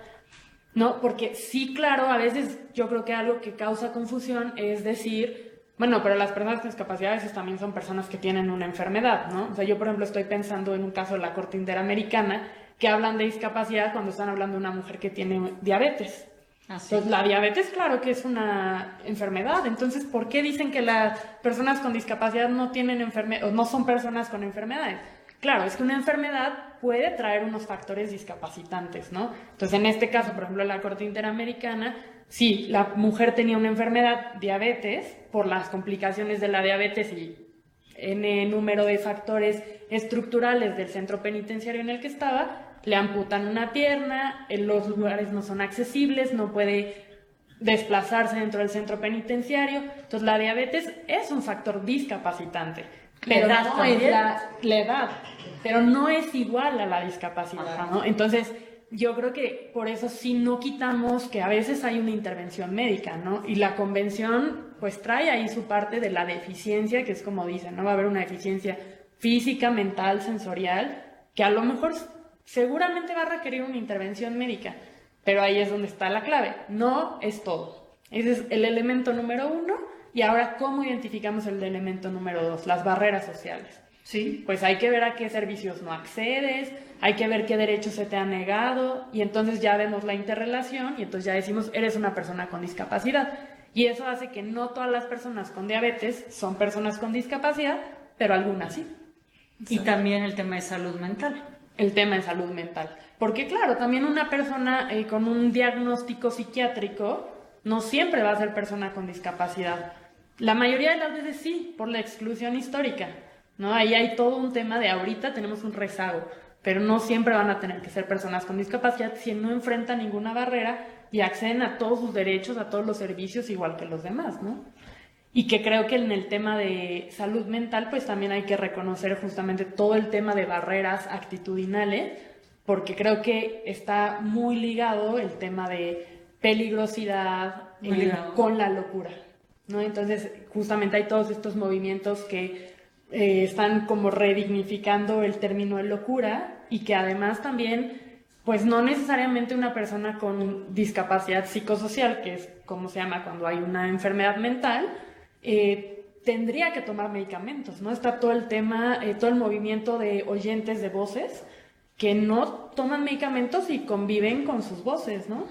¿No? Porque sí, claro, a veces yo creo que algo que causa confusión es decir, bueno, pero las personas con discapacidad a veces también son personas que tienen una enfermedad, ¿no? O sea, yo, por ejemplo, estoy pensando en un caso de la Corte Interamericana que hablan de discapacidad cuando están hablando de una mujer que tiene diabetes. Entonces, la diabetes, claro que es una enfermedad. Entonces, ¿por qué dicen que las personas con discapacidad no tienen enfermedad o no son personas con enfermedades? Claro, es que una enfermedad puede traer unos factores discapacitantes, ¿no? Entonces, en este caso, por ejemplo, la Corte Interamericana, sí, la mujer tenía una enfermedad, diabetes, por las complicaciones de la diabetes y N número de factores estructurales del centro penitenciario en el que estaba, le amputan una pierna, los lugares no son accesibles, no puede desplazarse dentro del centro penitenciario. Entonces, la diabetes es un factor discapacitante. Pero no es la edad, pero no es igual a la discapacidad, ¿no? Entonces, yo creo que por eso sí no quitamos que a veces hay una intervención médica, ¿no? Y la convención, pues, trae ahí su parte de la deficiencia, que es como dicen, ¿no? Va a haber una deficiencia física, mental, sensorial, que a lo mejor seguramente va a requerir una intervención médica, pero ahí es donde está la clave. No es todo. Ese es el elemento número 1. Y ahora, ¿cómo identificamos el elemento número 2? Las barreras sociales. Sí, pues hay que ver a qué servicios no accedes, hay que ver qué derechos se te han negado, y entonces ya vemos la interrelación y entonces ya decimos, eres una persona con discapacidad. Y eso hace que no todas las personas con diabetes son personas con discapacidad, pero algunas sí. Y también el tema de salud mental. El tema de salud mental. Porque claro, también una persona con un diagnóstico psiquiátrico no siempre va a ser persona con discapacidad. La mayoría de las veces sí, por la exclusión histórica, ¿no? Ahí hay todo un tema de ahorita tenemos un rezago, pero no siempre van a tener que ser personas con discapacidad si no enfrentan ninguna barrera y acceden a todos sus derechos, a todos los servicios igual que los demás, ¿no? Y que creo que en el tema de salud mental pues también hay que reconocer justamente todo el tema de barreras actitudinales, porque creo que está muy ligado el tema de peligrosidad con la locura, ¿no? Entonces, justamente hay todos estos movimientos que están como redignificando el término de locura y que además también, pues no necesariamente una persona con discapacidad psicosocial, que es como se llama cuando hay una enfermedad mental, tendría que tomar medicamentos, ¿no? Está todo el tema, todo el movimiento de oyentes de voces que no toman medicamentos y conviven con sus voces, ¿no?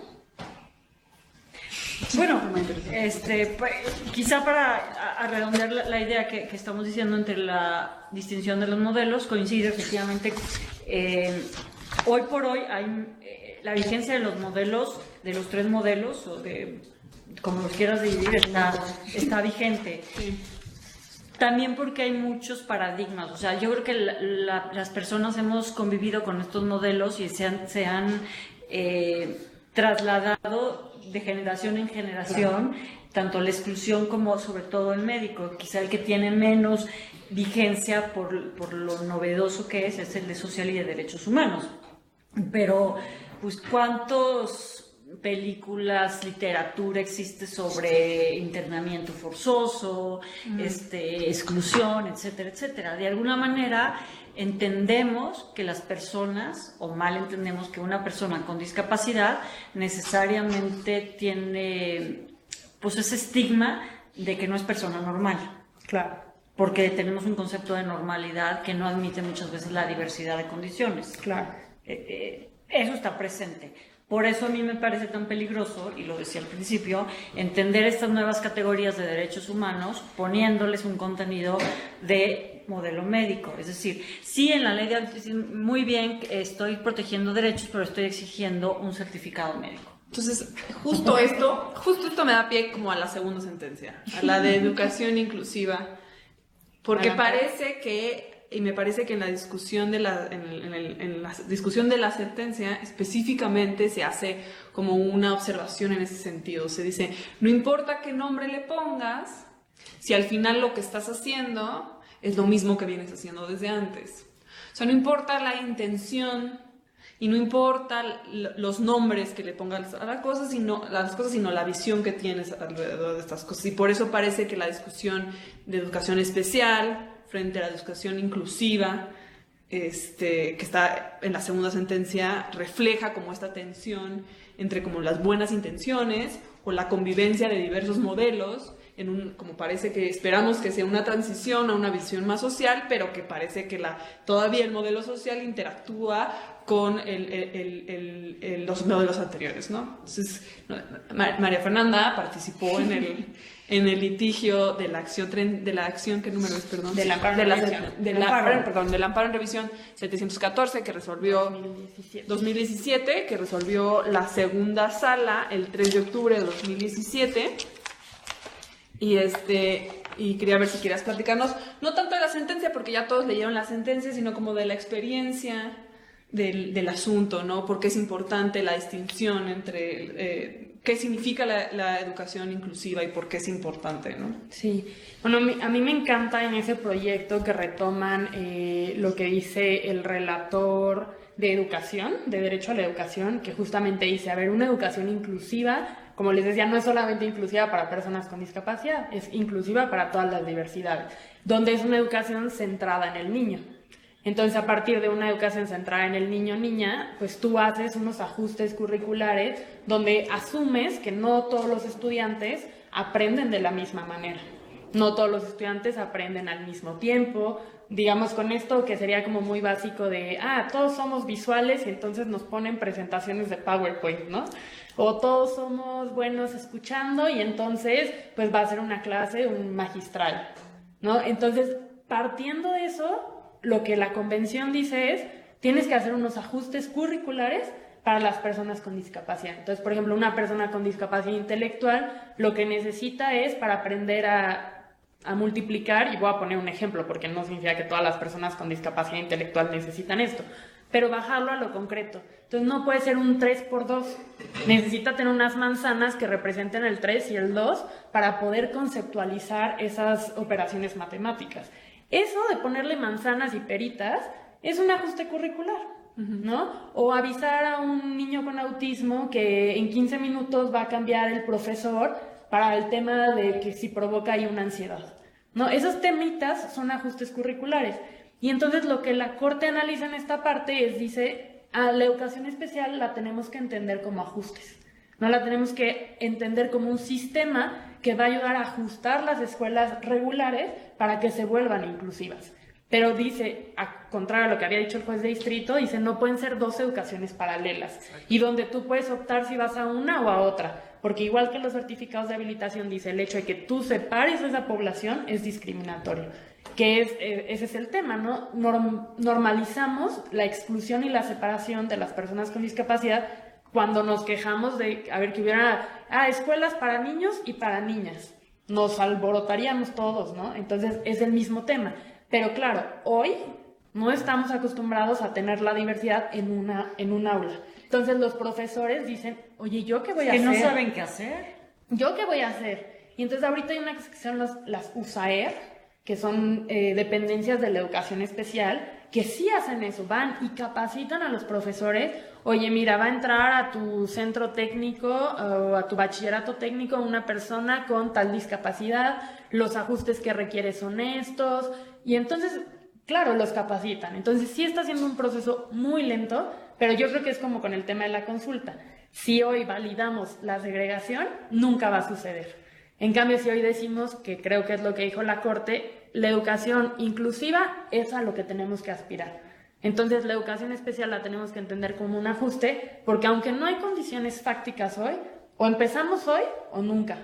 Bueno, quizá para redondear la idea que estamos diciendo entre la distinción de los modelos, coincide efectivamente, hoy por hoy hay la vigencia de los modelos, de los 3 modelos, o de como los quieras dividir, está vigente. Sí. También porque hay muchos paradigmas, o sea, yo creo que las personas hemos convivido con estos modelos y se han trasladado de generación en generación, tanto la exclusión como sobre todo el médico. Quizá el que tiene menos vigencia por lo novedoso que es el de social y de derechos humanos. Pero, pues, ¿cuántos películas, literatura existe sobre internamiento forzoso, exclusión, etcétera, etcétera. De alguna manera entendemos que las personas, o mal entendemos que una persona con discapacidad necesariamente tiene pues ese estigma de que no es persona normal. Claro. Porque tenemos un concepto de normalidad que no admite muchas veces la diversidad de condiciones. Claro. Eso está presente. Por eso a mí me parece tan peligroso, y lo decía al principio, entender estas nuevas categorías de derechos humanos poniéndoles un contenido de modelo médico. Es decir, sí, en la ley de muy bien estoy protegiendo derechos, pero estoy exigiendo un certificado médico. Entonces, justo esto me da pie como a la segunda sentencia, a la de educación inclusiva, porque parece que, y me parece que en la discusión en la discusión de la sentencia específicamente se hace como una observación en ese sentido. Se dice, no importa qué nombre le pongas, si al final lo que estás haciendo es lo mismo que vienes haciendo desde antes. O sea, no importa la intención y no importa los nombres que le pongas a las cosas, sino la visión que tienes alrededor de estas cosas. Y por eso parece que la discusión de educación especial frente a la educación inclusiva, que está en la segunda sentencia, refleja como esta tensión entre como las buenas intenciones o la convivencia de diversos modelos, como parece que esperamos que sea una transición a una visión más social, pero que parece que todavía el modelo social interactúa con los modelos anteriores, ¿no? Entonces, María Fernanda participó en el litigio de la acción, ¿qué número es, perdón? Del amparo en revisión 714, que resolvió 2017, que resolvió la segunda sala el 3 de octubre de 2017. Y quería ver si querías platicarnos, no tanto de la sentencia, porque ya todos leyeron la sentencia, sino como de la experiencia del asunto, ¿no? Por qué es importante la distinción entre qué significa la educación inclusiva y por qué es importante, ¿no? Sí, bueno, a mí me encanta en ese proyecto que retoman lo que dice el relator de educación, de derecho a la educación, que justamente dice, a ver, una educación inclusiva, como les decía, no es solamente inclusiva para personas con discapacidad, es inclusiva para todas las diversidades, donde es una educación centrada en el niño. Entonces, a partir de una educación centrada en el niño o niña, pues tú haces unos ajustes curriculares donde asumes que no todos los estudiantes aprenden de la misma manera. No todos los estudiantes aprenden al mismo tiempo. Digamos con esto que sería como muy básico de, todos somos visuales y entonces nos ponen presentaciones de PowerPoint, ¿no? O todos somos buenos escuchando y entonces pues va a ser una clase, un magistral, ¿no? Entonces, partiendo de eso, lo que la convención dice es, tienes que hacer unos ajustes curriculares para las personas con discapacidad. Entonces, por ejemplo, una persona con discapacidad intelectual lo que necesita es para aprender a multiplicar, y voy a poner un ejemplo porque no significa que todas las personas con discapacidad intelectual necesitan esto, pero bajarlo a lo concreto. Entonces no puede ser un 3x2, necesita tener unas manzanas que representen el 3 y el 2 para poder conceptualizar esas operaciones matemáticas. Eso de ponerle manzanas y peritas es un ajuste curricular, ¿no? O avisar a un niño con autismo que en 15 minutos va a cambiar el profesor para el tema de que si provoca ahí una ansiedad, ¿no? Esos temitas son ajustes curriculares. Y entonces lo que la Corte analiza en esta parte es, dice, la educación especial la tenemos que entender como ajustes. No la tenemos que entender como un sistema que va a ayudar a ajustar las escuelas regulares para que se vuelvan inclusivas. Pero dice, a contrario a lo que había dicho el juez de distrito, dice, no pueden ser dos educaciones paralelas. Y donde tú puedes optar si vas a una o a otra. Porque igual que los certificados de habilitación, dice, el hecho de que tú separes a esa población es discriminatorio. Ese es el tema, ¿no? Normalizamos la exclusión y la separación de las personas con discapacidad cuando nos quejamos de, que hubiera escuelas para niños y para niñas. Nos alborotaríamos todos, ¿no? Entonces es el mismo tema. Pero claro, hoy no estamos acostumbrados a tener la diversidad en un aula. Entonces los profesores dicen, oye, ¿yo qué voy a hacer? Que no saben qué hacer. ¿Yo qué voy a hacer? Y entonces ahorita hay una que son las USAER, que son dependencias de la educación especial, que sí hacen eso, van y capacitan a los profesores. Oye, mira, va a entrar a tu centro técnico o a tu bachillerato técnico una persona con tal discapacidad, los ajustes que requiere son estos, y entonces, claro, los capacitan. Entonces sí está siendo un proceso muy lento, pero yo creo que es como con el tema de la consulta. Si hoy validamos la segregación, nunca va a suceder. En cambio, si hoy decimos, que creo que es lo que dijo la Corte, la educación inclusiva es a lo que tenemos que aspirar. Entonces, la educación especial la tenemos que entender como un ajuste, porque aunque no hay condiciones fácticas hoy, o empezamos hoy o nunca.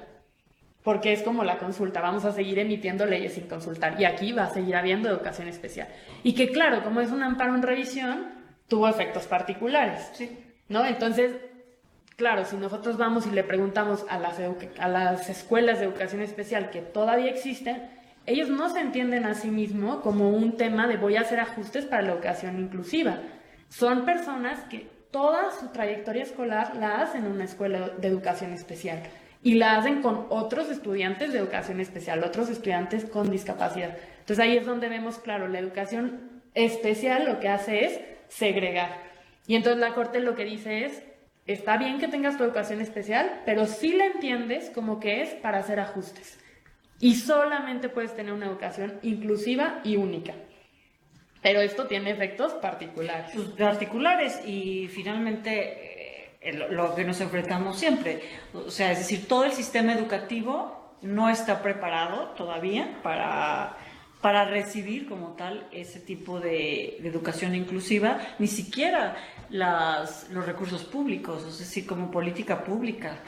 Porque es como la consulta, vamos a seguir emitiendo leyes sin consultar, y aquí va a seguir habiendo educación especial. Y que claro, como es un amparo en revisión, tuvo efectos particulares, Sí. ¿no? Entonces, claro, si nosotros vamos y le preguntamos a las escuelas de educación especial que todavía existen, ellos no se entienden a sí mismos como un tema de voy a hacer ajustes para la educación inclusiva. Son personas que toda su trayectoria escolar la hacen en una escuela de educación especial y la hacen con otros estudiantes de educación especial, otros estudiantes con discapacidad. Entonces ahí es donde vemos, claro, la educación especial lo que hace es segregar. Y entonces la Corte lo que dice es, está bien que tengas tu educación especial, pero sí la entiendes como que es para hacer ajustes. Y solamente puedes tener una educación inclusiva y única. Pero esto tiene efectos particulares. Pues, particulares y finalmente lo que nos enfrentamos siempre. O sea, es decir, todo el sistema educativo no está preparado todavía para recibir como tal ese tipo de educación inclusiva, ni siquiera los recursos públicos, es decir, como política pública.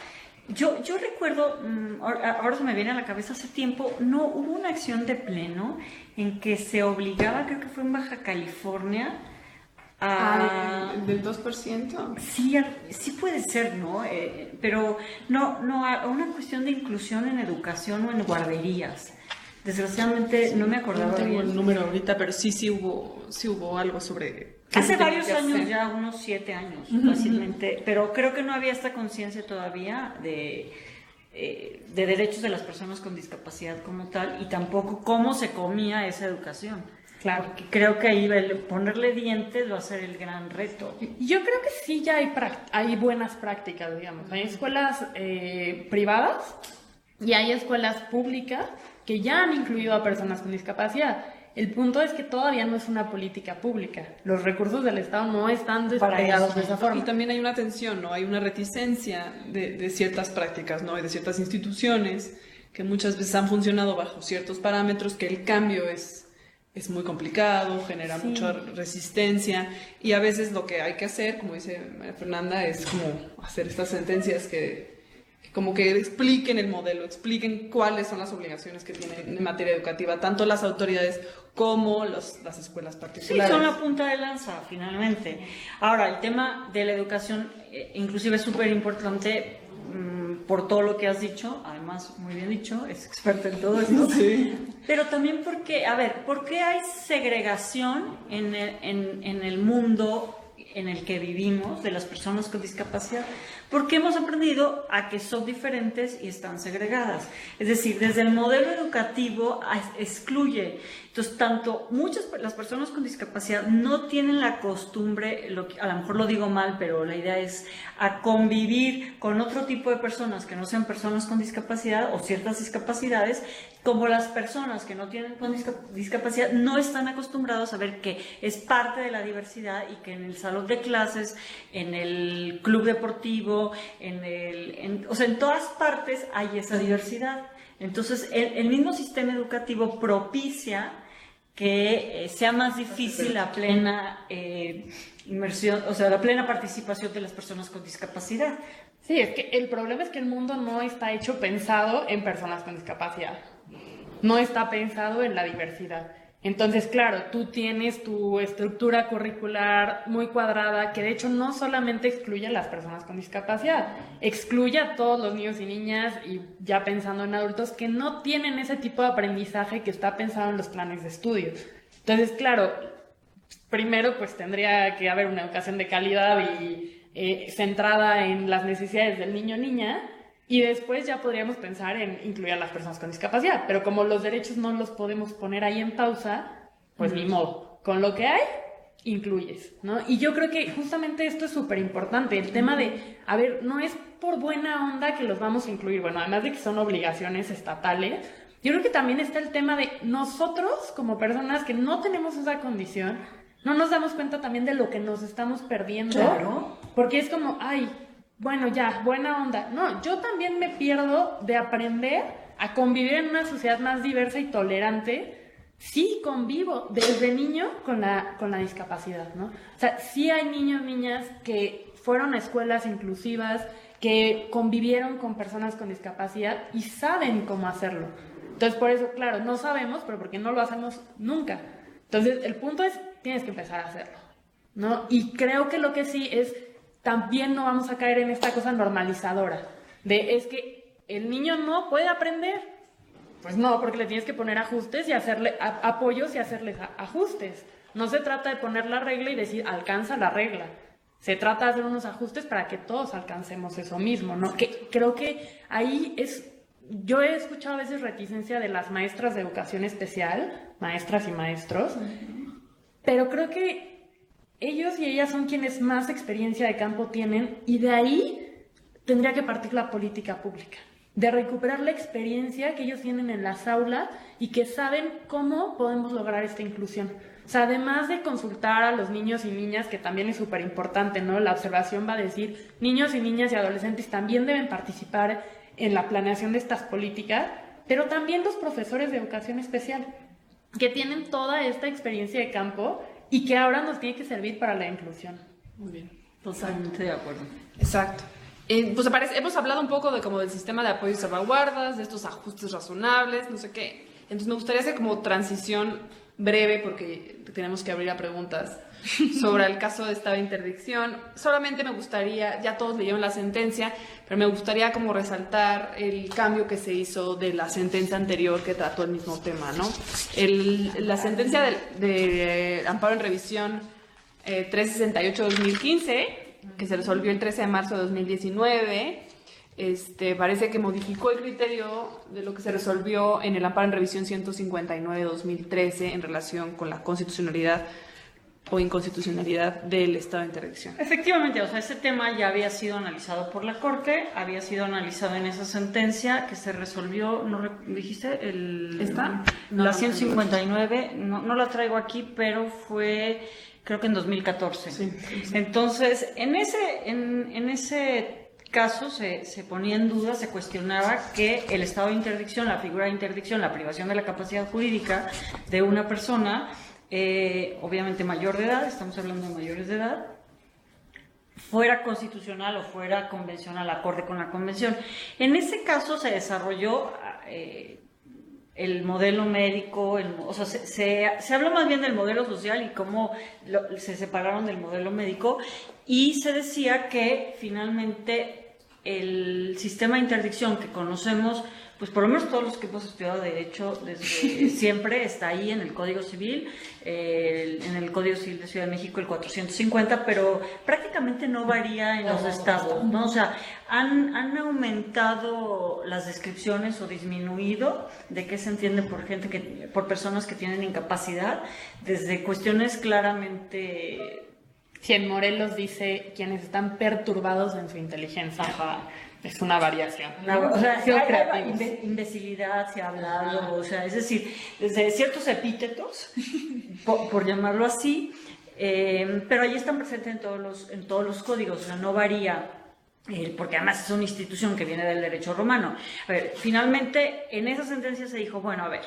Yo recuerdo, ahora se me viene a la cabeza, hace tiempo, no hubo una acción de pleno en que se obligaba, creo que fue en Baja California, ¿Del 2%? Sí puede ser, ¿no? Pero no, a una cuestión de inclusión en educación o en guarderías. Desgraciadamente no me acordaba No tengo bien. el número ahorita, pero sí hubo algo sobre... Hace varios años, ya unos 7 años, fácilmente, pero creo que no había esta conciencia todavía de derechos de las personas con discapacidad como tal, y tampoco cómo se comía esa educación. Claro. Porque creo que ahí ponerle dientes va a ser el gran reto. Yo creo que sí ya hay buenas prácticas, digamos. Hay escuelas privadas y hay escuelas públicas que ya han incluido a personas con discapacidad. El punto es que todavía no es una política pública. Los recursos del Estado no están desplegados de esa forma. Y también hay una tensión, ¿no? Hay una reticencia de ciertas prácticas, ¿no? Y de ciertas instituciones que muchas veces han funcionado bajo ciertos parámetros, que el cambio es muy complicado, genera mucha resistencia, y a veces lo que hay que hacer, como dice María Fernanda, es como hacer estas sentencias que como que expliquen el modelo, expliquen cuáles son las obligaciones que tienen en materia educativa, tanto las autoridades como las escuelas particulares. Sí, son la punta de lanza, finalmente. Ahora, el tema de la educación inclusive es súper importante por todo lo que has dicho, además, muy bien dicho, es experta en todo esto. Sí. Pero también porque, ¿por qué hay segregación en el mundo en el que vivimos de las personas con discapacidad? Porque hemos aprendido a que son diferentes y están segregadas. Es decir, desde el modelo educativo excluye. Entonces, las personas con discapacidad no tienen la costumbre, a lo mejor lo digo mal, pero la idea es a convivir con otro tipo de personas que no sean personas con discapacidad o ciertas discapacidades, como las personas que no tienen discapacidad no están acostumbrados a ver que es parte de la diversidad y que en el salón de clases, en el club deportivo, en todas partes hay esa diversidad. Entonces, el mismo sistema educativo propicia que sea más difícil la plena inmersión, o sea, la plena participación de las personas con discapacidad. Sí, es que el problema es que el mundo no está hecho pensado en personas con discapacidad. No está pensado en la diversidad. Entonces, claro, tú tienes tu estructura curricular muy cuadrada, que de hecho no solamente excluye a las personas con discapacidad, excluye a todos los niños y niñas, y ya pensando en adultos, que no tienen ese tipo de aprendizaje que está pensado en los planes de estudio. Entonces, claro, primero pues tendría que haber una educación de calidad y centrada en las necesidades del niño o niña, Y después ya podríamos pensar en incluir a las personas con discapacidad, pero como los derechos no los podemos poner ahí en pausa, pues ni modo, con lo que hay, incluyes, ¿no? Y yo creo que justamente esto es súper importante, el tema de, a ver, no es por buena onda que los vamos a incluir, bueno, además de que son obligaciones estatales, yo creo que también está el tema de nosotros como personas que no tenemos esa condición, no nos damos cuenta también de lo que nos estamos perdiendo, Claro. porque es como, ay, bueno, ya, buena onda. No, yo también me pierdo de aprender a convivir en una sociedad más diversa y tolerante. Sí, convivo desde niño con la discapacidad, ¿no? O sea, sí hay niños, niñas que fueron a escuelas inclusivas, que convivieron con personas con discapacidad y saben cómo hacerlo. Entonces, por eso, claro, no sabemos, pero porque no lo hacemos nunca. Entonces, el punto es, tienes que empezar a hacerlo, ¿no? Y creo que lo que sí es, también no vamos a caer en esta cosa normalizadora, de es que el niño no puede aprender. Pues no, porque le tienes que poner ajustes y hacerle apoyos y hacerles ajustes. No se trata de poner la regla y decir, alcanza la regla. Se trata de hacer unos ajustes para que todos alcancemos eso mismo, ¿no? Que creo que ahí es... Yo he escuchado a veces reticencia de las maestras de educación especial, maestras y maestros, pero creo que ellos y ellas son quienes más experiencia de campo tienen y de ahí tendría que partir la política pública, de recuperar la experiencia que ellos tienen en las aulas y que saben cómo podemos lograr esta inclusión. O sea, además de consultar a los niños y niñas, que también es súper importante, ¿no? La observación va a decir, niños y niñas y adolescentes también deben participar en la planeación de estas políticas, pero también los profesores de educación especial, que tienen toda esta experiencia de campo y que ahora nos tiene que servir para la inclusión. Muy bien. Totalmente de acuerdo. Exacto. Pues hemos hablado un poco de como del sistema de apoyo y salvaguardas, de estos ajustes razonables, no sé qué. Entonces me gustaría hacer como transición breve porque tenemos que abrir a preguntas sobre el caso de estado de interdicción. Solamente me gustaría, ya todos leyeron la sentencia, pero me gustaría como resaltar el cambio que se hizo de la sentencia anterior que trató el mismo tema, ¿no? La sentencia de amparo en revisión 368-2015, que se resolvió el 13 de marzo de 2019, parece que modificó el criterio de lo que se resolvió en el amparo en revisión 159-2013 en relación con la constitucionalidad o inconstitucionalidad del estado de interdicción. Efectivamente, o sea, ese tema ya había sido analizado por la Corte, había sido analizado en esa sentencia que se resolvió, ¿dijiste? ¿Esta? La 159, no la traigo aquí, pero fue, creo que en 2014. Sí. Entonces, en ese caso se ponía en duda, se cuestionaba que el estado de interdicción, la figura de interdicción, la privación de la capacidad jurídica de una persona, obviamente mayor de edad, estamos hablando de mayores de edad, fuera constitucional o fuera convencional, acorde con la convención. En ese caso se desarrolló el modelo médico, o sea, se habló más bien del modelo social y cómo se separaron del modelo médico, y se decía que finalmente el sistema de interdicción que conocemos, pues por lo menos todos los que hemos estudiado Derecho desde siempre, está ahí en el Código Civil, en el Código Civil de Ciudad de México, el 450, pero prácticamente no varía en los estados, ¿no? O sea, han aumentado las descripciones o disminuido de qué se entiende por personas que tienen incapacidad, desde cuestiones claramente... Si en Morelos dice quienes están perturbados en su inteligencia. Ajá. Es una variación. O sea, Sí, imbecilidad se ha hablado, o sea, es decir, desde ciertos epítetos, por llamarlo así, pero ahí están presentes en todos los códigos, o sea, no varía, porque además es una institución que viene del derecho romano. A ver, finalmente, en esa sentencia se dijo, bueno, a ver,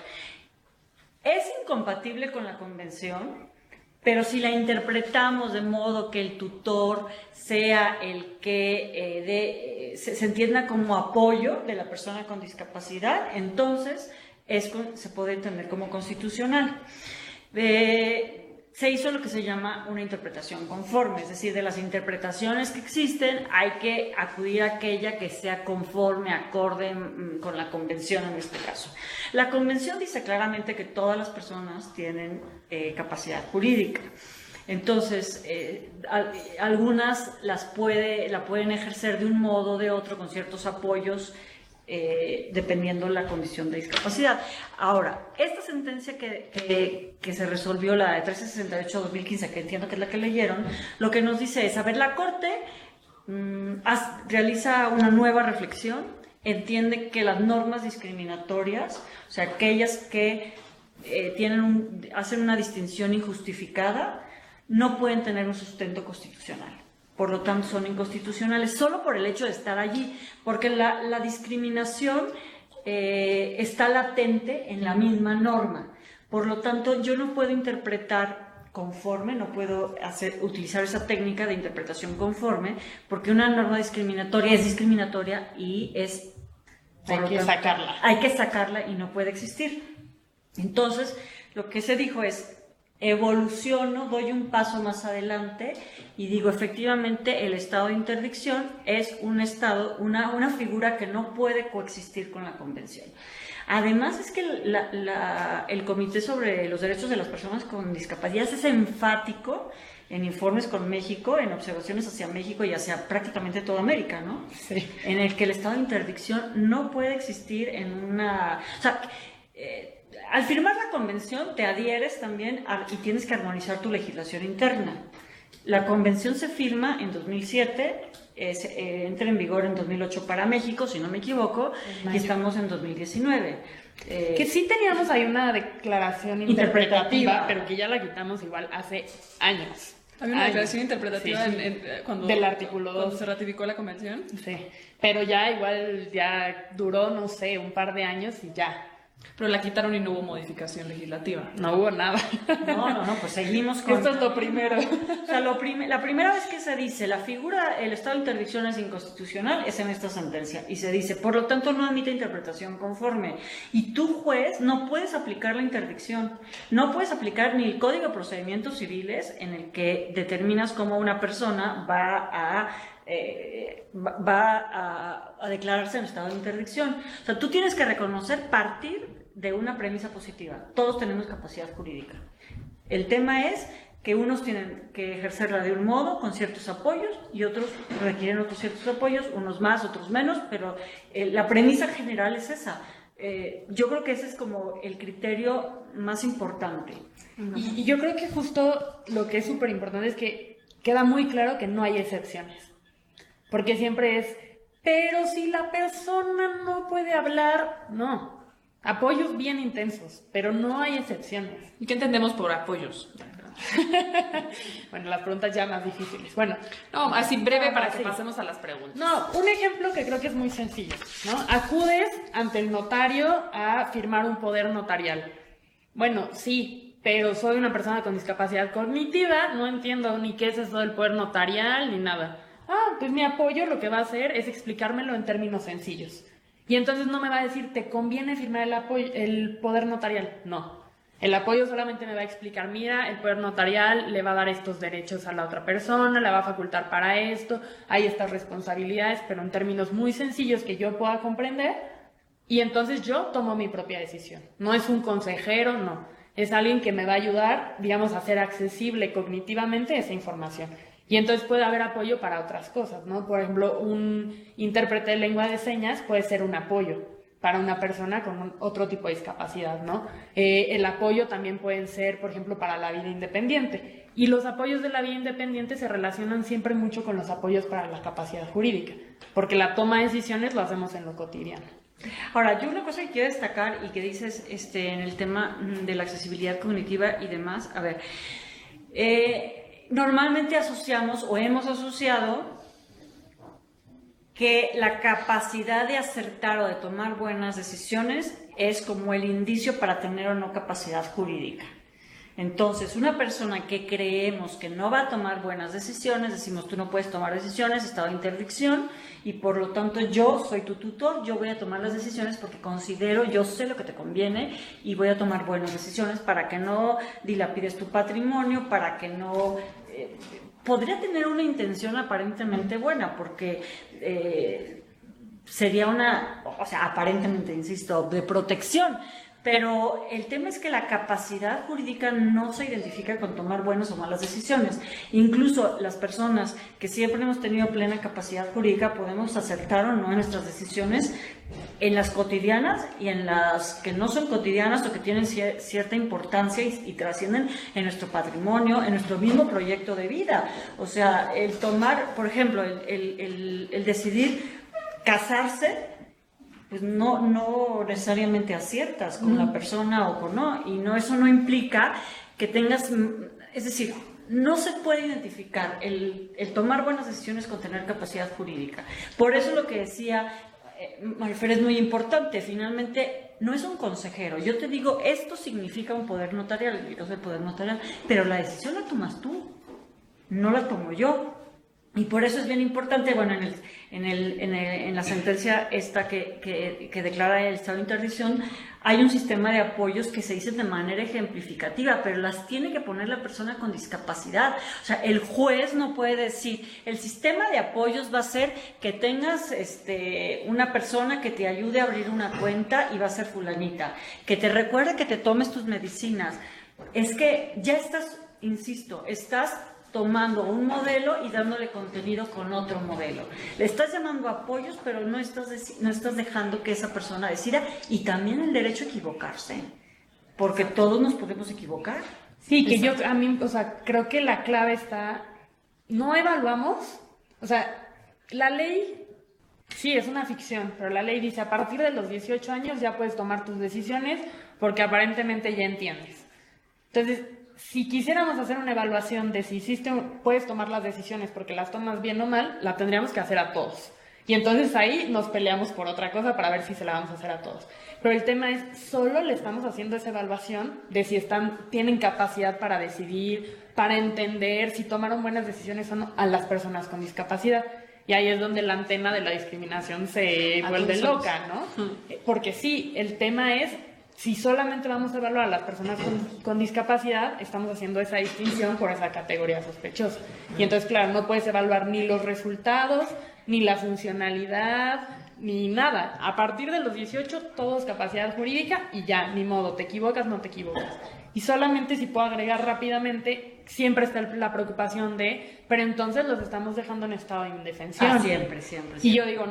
es incompatible con la convención, pero si la interpretamos de modo que el tutor sea el que se entienda como apoyo de la persona con discapacidad, entonces se puede entender como constitucional. Se hizo lo que se llama una interpretación conforme, es decir, de las interpretaciones que existen hay que acudir a aquella que sea conforme, acorde con la convención en este caso. La convención dice claramente que todas las personas tienen capacidad jurídica. Entonces, algunas la pueden ejercer de un modo o de otro con ciertos apoyos, dependiendo de la condición de discapacidad. Ahora, esta sentencia que se resolvió, la de 1368-2015, que entiendo que es la que leyeron, lo que nos dice es, a ver, la Corte realiza una nueva reflexión, entiende que las normas discriminatorias, o sea, aquellas que hacen una distinción injustificada, no pueden tener un sustento constitucional. Por lo tanto, son inconstitucionales solo por el hecho de estar allí, porque la discriminación está latente en la misma norma. Por lo tanto, yo no puedo interpretar conforme, no puedo utilizar esa técnica de interpretación conforme, porque una norma discriminatoria es discriminatoria y hay que sacarla. Hay que sacarla y no puede existir. Entonces, lo que se dijo es, evoluciono, doy un paso más adelante y digo, efectivamente, el estado de interdicción es un estado, una figura que no puede coexistir con la Convención. Además, es que el Comité sobre los Derechos de las Personas con Discapacidad es enfático en informes con México, en observaciones hacia México y hacia prácticamente toda América, ¿no? Sí. En el que el estado de interdicción no puede existir en una... O sea, al firmar la convención te adhieres también y tienes que armonizar tu legislación interna. La convención se firma en 2007, entra en vigor en 2008 para México, si no me equivoco, y estamos en 2019. Que sí teníamos ahí una declaración interpretativa, pero que ya la quitamos igual hace años. Había una declaración interpretativa cuando, del artículo 2. Cuando se ratificó la convención. Sí, pero ya igual ya duró, no sé, un par de años y ya. Pero la quitaron y no hubo modificación legislativa. No hubo nada. No, pues seguimos con... Esto es lo primero. O sea, la primera vez que se dice el estado de interdicción es inconstitucional es en esta sentencia. Y se dice, por lo tanto, no admite interpretación conforme. Y tú, juez, no puedes aplicar la interdicción. No puedes aplicar ni el Código de Procedimientos Civiles en el que determinas cómo una persona va a declararse en estado de interdicción. O sea, tú tienes que partir de una premisa positiva. Todos tenemos capacidad jurídica. El tema es que unos tienen que ejercerla de un modo, con ciertos apoyos, y otros requieren otros ciertos apoyos, unos más, otros menos, pero la premisa general es esa. Yo creo que ese es como el criterio más importante. Y yo creo que justo lo que es súper importante es que queda muy claro que no hay excepciones. Porque siempre es, pero si la persona no puede hablar, no. Apoyos bien intensos, pero no hay excepciones. ¿Y qué entendemos por apoyos? Bueno, las preguntas ya más difíciles. Bueno, no, así breve para que pasemos a las preguntas. No, un ejemplo que creo que es muy sencillo, ¿no? Acudes ante el notario a firmar un poder notarial. Bueno, sí, pero soy una persona con discapacidad cognitiva, no entiendo ni qué es eso del poder notarial ni nada. Pues mi apoyo lo que va a hacer es explicármelo en términos sencillos. Y entonces no me va a decir, ¿te conviene firmar el poder notarial? No. El apoyo solamente me va a explicar, mira, el poder notarial le va a dar estos derechos a la otra persona, la va a facultar para esto, hay estas responsabilidades, pero en términos muy sencillos que yo pueda comprender. Y entonces yo tomo mi propia decisión. No es un consejero, no. Es alguien que me va a ayudar, digamos, a hacer accesible cognitivamente esa información. Y entonces puede haber apoyo para otras cosas, ¿no? Por ejemplo, un intérprete de lengua de señas puede ser un apoyo para una persona con otro tipo de discapacidad, ¿no? El apoyo también pueden ser, por ejemplo, para la vida independiente. Y los apoyos de la vida independiente se relacionan siempre mucho con los apoyos para la capacidad jurídica, porque la toma de decisiones lo hacemos en lo cotidiano. Ahora, yo una cosa que quiero destacar y que dices en el tema de la accesibilidad cognitiva y demás, a ver, normalmente asociamos o hemos asociado que la capacidad de acertar o de tomar buenas decisiones es como el indicio para tener o no capacidad jurídica. Entonces, una persona que creemos que no va a tomar buenas decisiones, decimos, tú no puedes tomar decisiones, estado de interdicción, y por lo tanto yo soy tu tutor, yo voy a tomar las decisiones porque considero, yo sé lo que te conviene y voy a tomar buenas decisiones para que no dilapides tu patrimonio, para que no... podría tener una intención aparentemente buena, porque sería una, o sea, aparentemente, insisto, de protección, Pero el tema es que la capacidad jurídica no se identifica con tomar buenas o malas decisiones. Incluso las personas que siempre hemos tenido plena capacidad jurídica podemos acertar o no en nuestras decisiones, en las cotidianas y en las que no son cotidianas o que tienen cierta importancia y trascienden en nuestro patrimonio, en nuestro mismo proyecto de vida. O sea, el tomar, por ejemplo, el decidir casarse, pues no necesariamente aciertas con la persona o con no, y eso no implica que tengas, es decir, no se puede identificar el tomar buenas decisiones con tener capacidad jurídica. Por eso lo que decía Marifer es muy importante. Finalmente no es un consejero, yo te digo, esto significa un poder notarial, yo soy poder notarial, pero la decisión la tomas tú, no la tomo yo. Y por eso es bien importante, bueno, en la sentencia esta que declara el estado de interdicción, hay un sistema de apoyos que se dicen de manera ejemplificativa, pero las tiene que poner la persona con discapacidad. O sea, el juez no puede decir, el sistema de apoyos va a ser que tengas una persona que te ayude a abrir una cuenta y va a ser fulanita, que te recuerde que te tomes tus medicinas. Es que ya estás, insisto, estás tomando un modelo y dándole contenido con otro modelo. Le estás llamando apoyos, pero no estás dejando que esa persona decida, y también el derecho a equivocarse, porque todos nos podemos equivocar. Sí, que creo que la clave está, no evaluamos, o sea, la ley, sí, es una ficción, pero la ley dice, a partir de los 18 años ya puedes tomar tus decisiones, porque aparentemente ya entiendes. Entonces, si quisiéramos hacer una evaluación de si puedes tomar las decisiones porque las tomas bien o mal, la tendríamos que hacer a todos. Y entonces ahí nos peleamos por otra cosa para ver si se la vamos a hacer a todos. Pero el tema es, solo le estamos haciendo esa evaluación de si tienen capacidad para decidir, para entender si tomaron buenas decisiones o no a las personas con discapacidad. Y ahí es donde la antena de la discriminación se vuelve loca, ¿no? Porque sí, el tema es, si solamente vamos a evaluar a las personas con discapacidad, estamos haciendo esa distinción por esa categoría sospechosa. Y entonces, claro, no puedes evaluar ni los resultados, ni la funcionalidad, ni nada. A partir de los 18, todo es capacidad jurídica y ya, ni modo, te equivocas, no te equivocas. Y solamente, si puedo agregar rápidamente, siempre está la preocupación pero entonces los estamos dejando en estado de indefensión. Siempre. Y yo digo,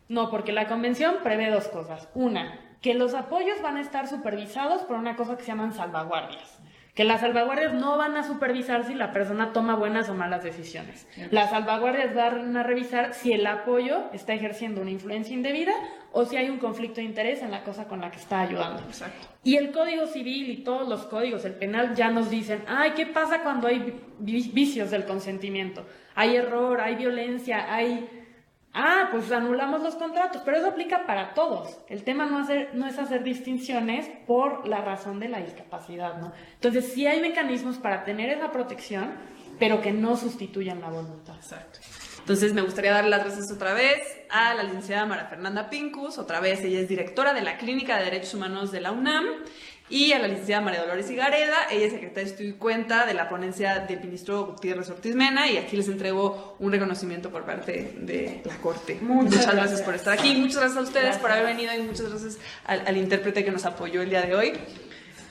no, porque la convención prevé dos cosas. Una, que los apoyos van a estar supervisados por una cosa que se llaman salvaguardias. Que las salvaguardias no van a supervisar si la persona toma buenas o malas decisiones. Las salvaguardias van a revisar si el apoyo está ejerciendo una influencia indebida o si hay un conflicto de interés en la cosa con la que está ayudando. Exacto. Y el Código Civil y todos los códigos, el penal, ya nos dicen, ¿qué pasa cuando hay vicios del consentimiento? Hay error, hay violencia, pues anulamos los contratos, pero eso aplica para todos. El tema no es hacer distinciones por la razón de la discapacidad, ¿no? Entonces, sí hay mecanismos para tener esa protección, pero que no sustituyan la voluntad. Exacto. Entonces, me gustaría dar las gracias otra vez a la licenciada María Fernanda Pincus. Otra vez, ella es directora de la Clínica de Derechos Humanos de la UNAM. Y a la licenciada María Dolores Higareda, ella es secretaria de Estudio y Cuenta de la ponencia del ministro Gutiérrez Ortiz Mena, y aquí les entrego un reconocimiento por parte de la Corte. Muchas gracias por estar aquí, muchas gracias a ustedes por haber venido, y muchas gracias al intérprete que nos apoyó el día de hoy.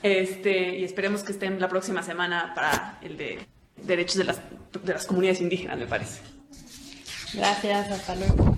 Y esperemos que estén la próxima semana para el de derechos de las comunidades indígenas, me parece. Gracias, hasta luego.